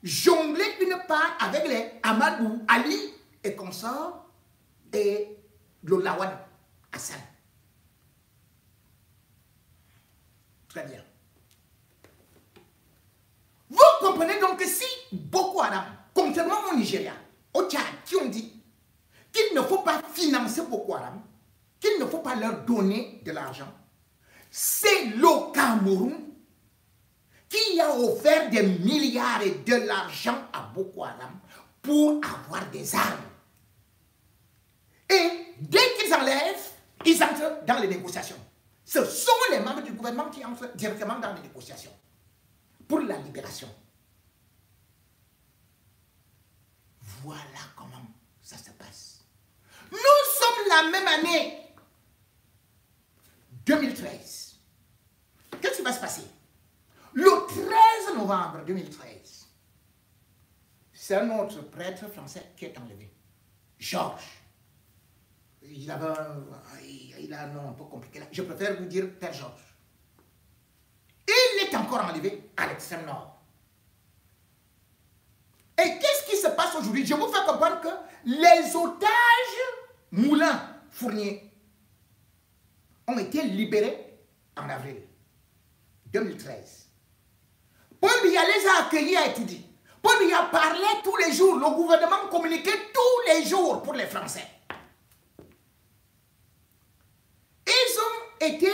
jonglé une part avec les Amadou Ali et consorts et le Lawan Hassan. Très bien. Vous comprenez donc que si Boko Haram, contrairement au Nigeria, au Tchad, qui ont dit qu'il ne faut pas financer Boko Haram, qu'il ne faut pas leur donner de l'argent, c'est le Cameroun qui a offert des milliards et de l'argent à Boko Haram pour avoir des armes. Et dès qu'ils enlèvent, ils entrent dans les négociations. Ce sont les membres du gouvernement qui entrent directement dans les négociations pour la libération. Voilà comment ça se passe. Nous sommes la même année 2013. Qu'est-ce qui va se passer? Le 13 novembre 2013, c'est un autre prêtre français qui est enlevé. Georges. Il a un nom un peu compliqué là. Je préfère vous dire Père Georges. Il est encore enlevé à l'extrême nord. Et qu'est-ce qui se passe aujourd'hui? Je vous fais comprendre que les otages Moulin Fournier ont été libérés en avril 2013. Paul Biya les a accueillis à Etoudi. Paul Biya parlait tous les jours. Le gouvernement communiquait tous les jours pour les Français. Ils ont été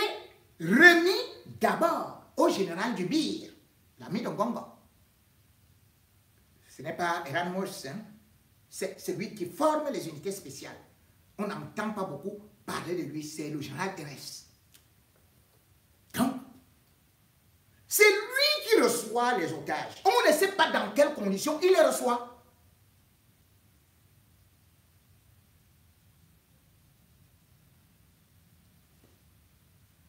remis d'abord au général Dubir, l'ami de Gongo. Ce n'est pas Erasmus, hein? C'est celui qui forme les unités spéciales. On n'entend pas beaucoup parler de lui, c'est le général Thérèse. Donc, c'est lui qui reçoit les otages. On ne sait pas dans quelles conditions il les reçoit.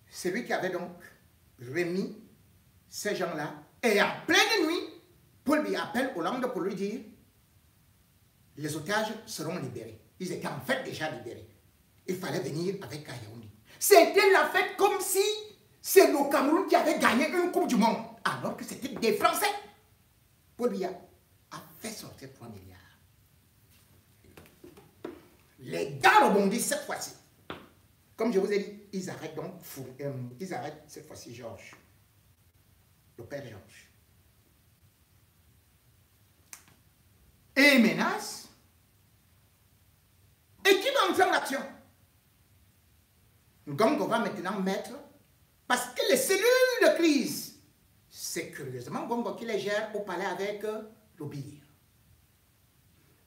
C'est lui qui avait donc remis ces gens-là. Et en pleine nuit, Paul Biya appelle Hollande pour lui dire les otages seront libérés. Ils étaient en fait déjà libérés. Il fallait venir avec Yaoundé. C'était la fête comme si c'est le Cameroun qui avait gagné une Coupe du Monde, alors que c'était des Français. Paul Biya a fait sortir 3 milliards. Les gars rebondissent cette fois-ci. Comme je vous ai dit, ils arrêtent donc, ils arrêtent cette fois-ci Georges, le père Georges. Et ils menacent. Et qui va entrer en action? Ngongo va maintenant mettre, parce que les cellules de crise, c'est curieusement Ngongo qui les gère au palais avec l'Obir.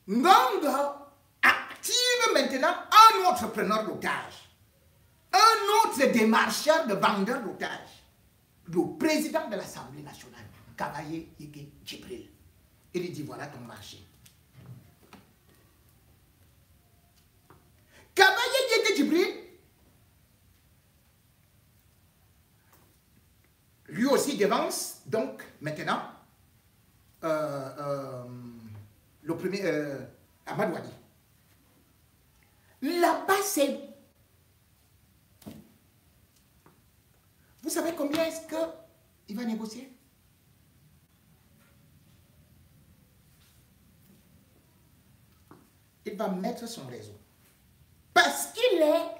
Ngongo active maintenant un autre preneur d'otages, un autre démarcheur de vendeurs d'otages, le président de l'Assemblée nationale, Kavaye Yeke Djibril. Il lui dit, voilà ton marché. Kavaye Yeke Djibril, lui aussi devance, donc maintenant, le premier, Amadou Wadi. Là-bas, c'est... Vous savez combien est-ce qu'il va négocier? Il va mettre son réseau. Parce qu'il est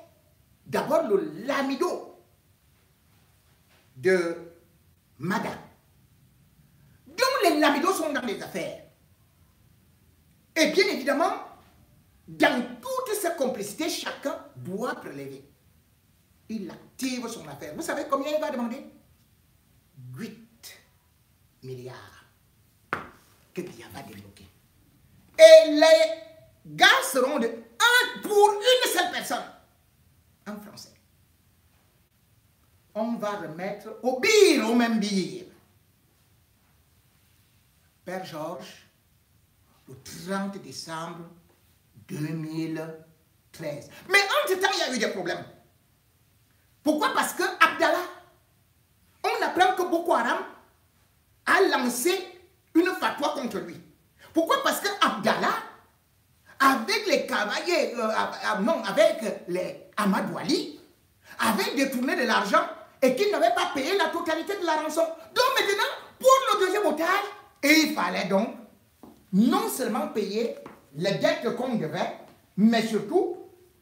d'abord le lamido de Mada. Donc les lamidos sont dans les affaires. Et bien évidemment, dans toutes ces complicités, chacun doit prélever. Il active son affaire. Vous savez combien il va demander? 8 milliards que Biya va débloquer. Et les gars seront de 1 pour une seule personne. En français. On va remettre au bir, au même bir. Père Georges, le 30 décembre 2013. Mais entre-temps, il y a eu des problèmes. Pourquoi? Parce que Abdallah, on apprend que Boko Haram a lancé une fatwa contre lui. Pourquoi? Parce que Abdallah, avec les cavaliers, avec les Amadou Ali, avait détourné de l'argent et qu'il n'avait pas payé la totalité de la rançon. Donc maintenant, pour le deuxième otage, il fallait donc non seulement payer les dettes qu'on devait, mais surtout,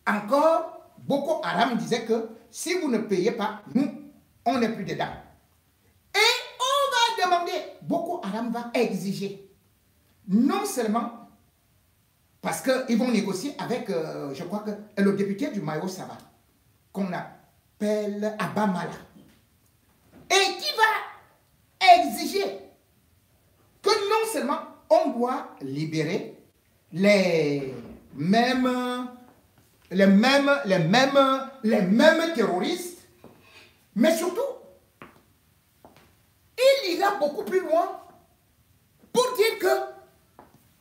encore, Boko Haram disait que si vous ne payez pas, nous, on n'est plus dedans. Et on va demander, Boko Haram va exiger, non seulement parce qu'ils vont négocier avec, je crois que le député du Mayo Saba, qu'on appelle Abamala, et qui va exiger que non seulement on doit libérer les mêmes terroristes, mais surtout, il ira beaucoup plus loin pour dire que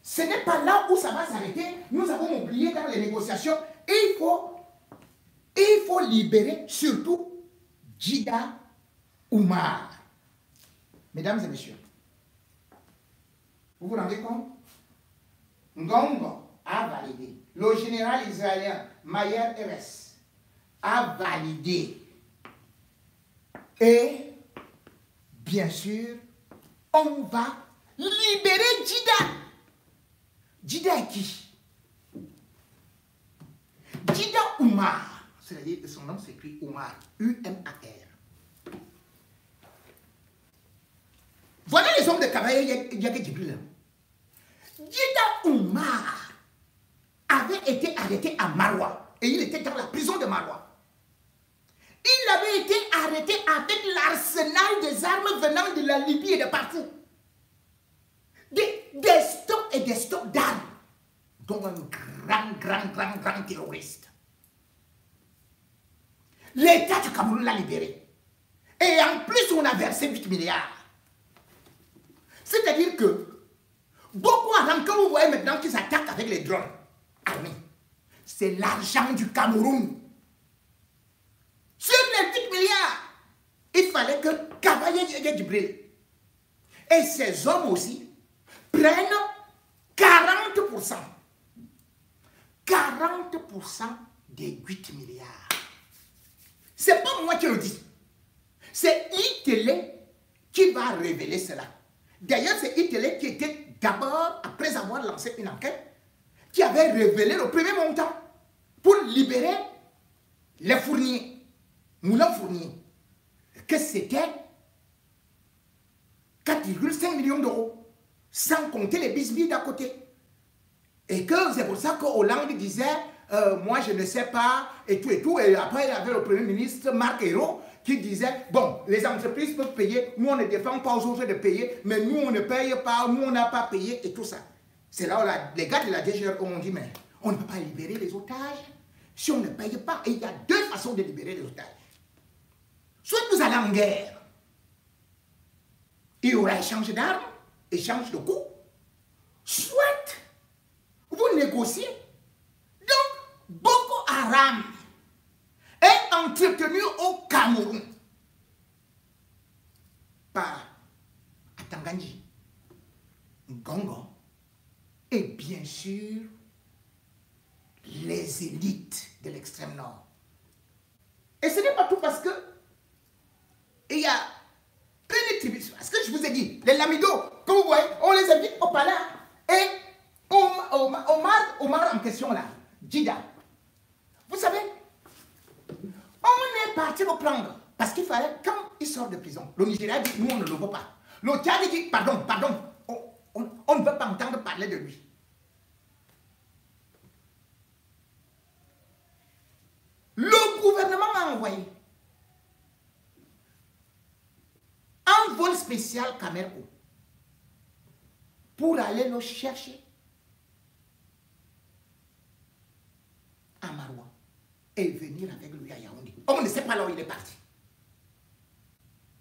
ce n'est pas là où ça va s'arrêter. Nous avons oublié dans les négociations. Il faut libérer surtout Djida Oumar. Mesdames et messieurs, vous vous rendez compte? Ngongo a validé. Le général israélien Mayer Eres a validé. Et, bien sûr, on va libérer Djida. Djida est qui? Djida Oumar. C'est-à-dire que son nom s'écrit Oumar. U-M-A-R. Voilà les hommes de Kavaye Yeke Djibril. Djida Oumar avait été arrêté à Marwa. Et il était dans la prison de Marwa. Il avait été arrêté avec l'arsenal des armes venant de la Libye et de partout. Des stocks et des stocks d'armes. Donc un grand terroriste. L'État du Cameroun l'a libéré. Et en plus, on a versé 8 milliards. C'est-à-dire que Boko Haram, quand vous voyez maintenant qu'ils attaquent avec les drones armés, c'est l'argent du Cameroun. Sur les 8 milliards, il fallait que Kavaye Yeke Djibril et ses hommes aussi prennent 40%. 40% des 8 milliards. C'est pas moi qui le dis. C'est ITélé qui va révéler cela. D'ailleurs, c'est ITélé qui était d'abord, après avoir lancé une enquête, qui avait révélé le premier montant pour libérer les fourniers, moulins fourniers, que c'était 4,5 millions d'euros, sans compter les bisbilles d'à côté. Et que c'est pour ça que Hollande disait, moi je ne sais pas, et tout et tout. Et après, il y avait le Premier ministre, Marc Ayrault, qui disait, bon, les entreprises peuvent payer, nous on ne défend pas aux autres de payer, mais nous on ne paye pas, nous on n'a pas payé, et tout ça. C'est là où les gars de la DGRE ont dit, mais on ne peut pas libérer les otages si on ne paye pas. Et il y a deux façons de libérer les otages. Soit vous allez en guerre, il y aura échange d'armes, échange de coups, soit vous négociez. Donc, Boko Haram est entretenu au Cameroun par Atanganji, Ngongo et bien sûr les élites de l'extrême nord. Et ce n'est pas tout parce que il y a plein de tribus. Parce que je vous ai dit, les Lamidos, comme vous voyez, on les invite au palais et Omar en question là, Djida. Vous savez, on est parti le prendre parce qu'il fallait, quand il sort de prison, le Nigeria dit, nous on ne le veut pas. Le Tchad dit, pardon, on ne veut pas entendre parler de lui. Le gouvernement a envoyé un vol spécial Cameroun pour aller le chercher à Maroua et venir avec lui à Yaoundé. On ne sait pas là où il est parti.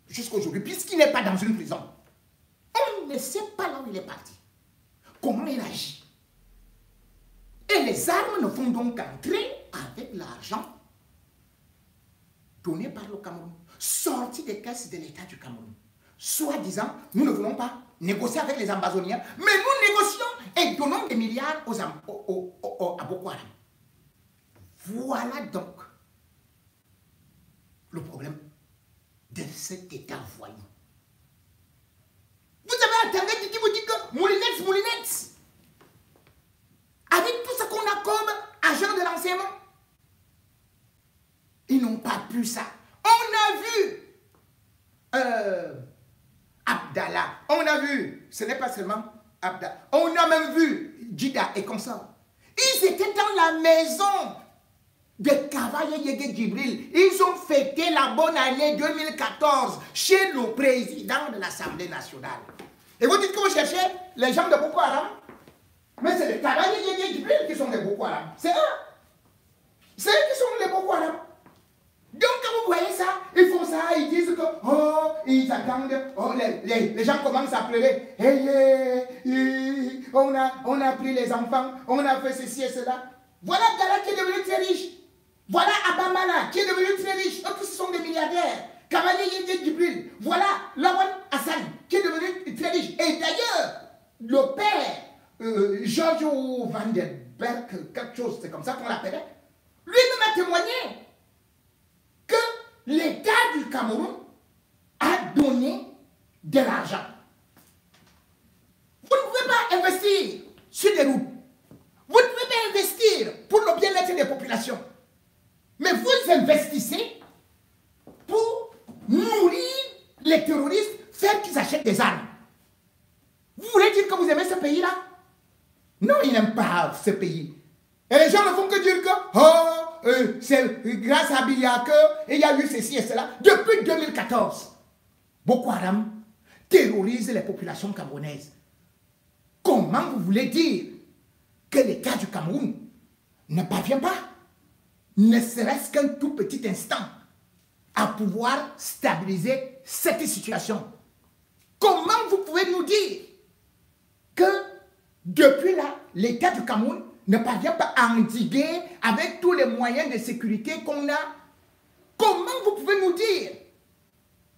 Jusqu'aujourd'hui, puisqu'il n'est pas dans une prison, on ne sait pas là où il est parti. Comment il agit. Et les armes ne font donc qu'entrer avec l'argent donné par le Cameroun, sorti des caisses de l'État du Cameroun. Soi-disant, nous ne voulons pas négocier avec les Ambazoniens, mais nous négocions et donnons des milliards à Boko Haram. Voilà donc le problème de cet État voyou. Vous avez Internet qui vous dit que Moulinex, avec tout ce qu'on a comme agent de l'enseignement, ils n'ont pas pu ça. On a vu Abdallah, on a vu, ce n'est pas seulement Abdallah, on a même vu Djida et consorts. Ils étaient dans la maison de Kavaye Yege Djibril. Ils ont fêté la bonne année 2014 chez le président de l'Assemblée nationale. Et vous dites que vous cherchez les gens de Boko Haram? Mais c'est les Kavaye Yege Djibril qui sont les Boko Haram. C'est eux. C'est eux qui sont les Boko Haram. Donc quand vous voyez ça, ils font ça, ils disent que, oh, ils attendent, oh, les gens commencent à pleurer. Hey, on a pris les enfants, on a fait ceci et cela. Voilà Abdallah qui est devenu très riche. Voilà Abamana qui est devenu très riche. Eux tous sont des milliardaires. Kavaye Yege Djibril. Voilà Lawan Hassan qui est devenu très riche. Et d'ailleurs, le père, Giorgio Vandenberg, quelque chose, c'est comme ça qu'on l'appelait, lui-même a témoigné que l'État du Cameroun a donné de l'argent. Vous ne pouvez pas investir sur des routes. Vous ne pouvez pas investir pour le bien-être des populations. Mais vous investissez pour nourrir les terroristes, faire qu'ils achètent des armes. Vous voulez dire que vous aimez ce pays-là? Non, ils n'aiment pas ce pays. Et les gens ne font que dire que, oh, c'est grâce à Biya qu'il y a eu ceci et cela. Depuis 2014, Boko Haram terrorise les populations camerounaises. Comment vous voulez dire que l'État du Cameroun ne parvient pas, ne serait-ce qu'un tout petit instant, à pouvoir stabiliser cette situation? Comment vous pouvez nous dire que depuis là, l'État du Cameroun ne parvient pas à endiguer avec tous les moyens de sécurité qu'on a? Comment vous pouvez nous dire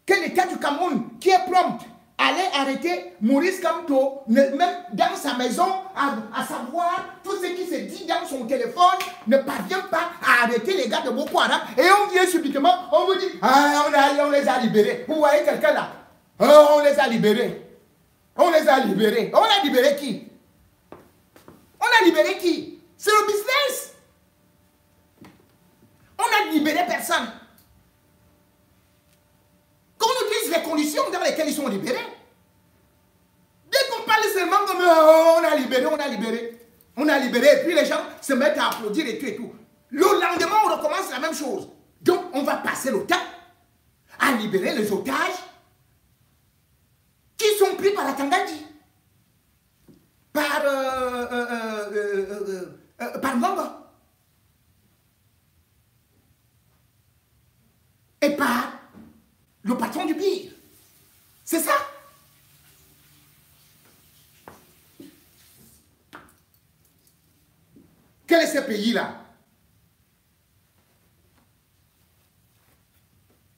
que l'État du Cameroun, qui est prompt, allait arrêter Maurice Kamto, même dans sa maison, à savoir tout ce qui se dit dans son téléphone, ne parvient pas à arrêter les gars de Boko Haram, et on vient subitement, on vous dit, ah, on les a libérés. Vous voyez quelqu'un là? Oh, on les a libérés. On les a libérés. On a libéré qui? On a libéré qui? C'est le business. On n'a libéré personne. Qu'on nous dise les conditions dans lesquelles ils sont libérés. Dès qu'on parle seulement comme on a libéré, on a libéré. On a libéré et puis les gens se mettent à applaudir et tout et tout. Le lendemain, on recommence la même chose. Donc, on va passer le temps à libérer les otages qui sont pris par la Tangandji, par Ngomba et par le patron du pire. C'est ça. Quel est ce pays-là?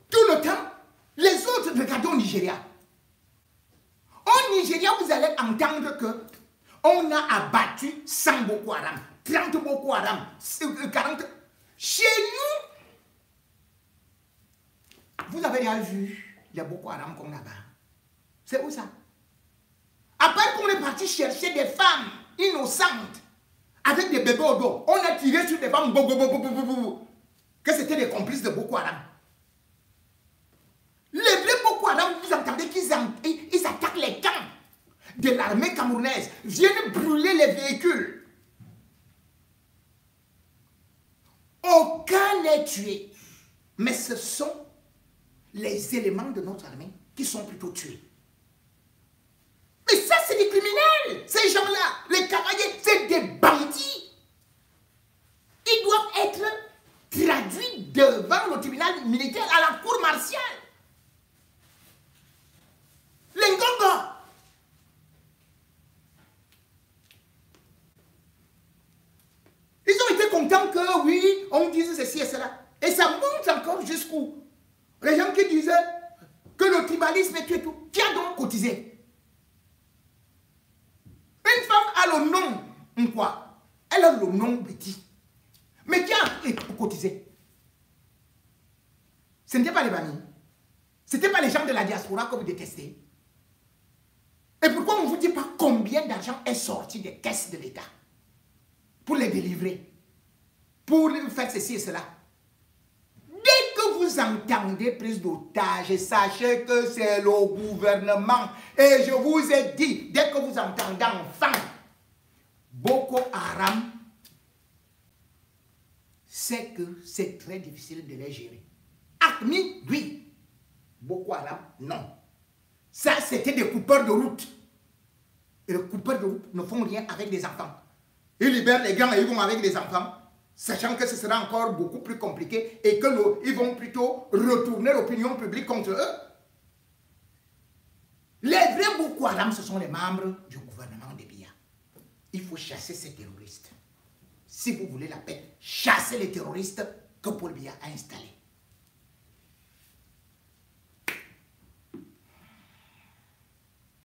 Tout le temps, les autres, regardez au Nigeria. Au Nigeria, vous allez entendre que on a abattu 100 Boko Haram, 30 Boko Haram, 40. Chez nous, vous avez déjà vu les Boko Haram qu'on a là. C'est où ça? Après qu'on est parti chercher des femmes innocentes avec des bébés au dos, on a tiré sur des femmes que c'était des complices de Boko Haram. Les vrais Boko Haram, vous entendez qu'ils attaquent les camps de l'armée camerounaise, viennent brûler les véhicules. Aucun n'est tué. Mais ce sont les éléments de notre armée qui sont plutôt tués. Mais ça, c'est des criminels. Ces gens-là, les cavaliers, c'est des bandits. Ils doivent être traduits devant le tribunal militaire à la cour martiale. Les Ngomba. Ils ont été contents que, oui, on dise ceci et cela. Et ça monte encore jusqu'où? Les gens qui disaient que le tribalisme est tout. Qui a donc cotisé? Une femme a le nom, quoi? Elle a le nom petit. Mais qui a cotisé? Ce n'était pas les bannis. Ce n'était pas les gens de la diaspora que vous détestez. Et pourquoi on ne vous dit pas combien d'argent est sorti des caisses de l'État pour les délivrer, pour faire ceci et cela? Dès que vous entendez prise d'otages, sachez que c'est le gouvernement. Et je vous ai dit, dès que vous entendez enfin Boko Haram, c'est que c'est très difficile de les gérer. AQMI, oui. Boko Haram, non. Ça, c'était des coupeurs de route. Et les coupeurs de route ne font rien avec des enfants. Ils libèrent les grands et ils vont avec des enfants, sachant que ce sera encore beaucoup plus compliqué et qu'ils vont plutôt retourner l'opinion publique contre eux. Les vrais Boko Haram, ce sont les membres du gouvernement de Biya. Il faut chasser ces terroristes. Si vous voulez la paix, chassez les terroristes que Paul Biya a installés.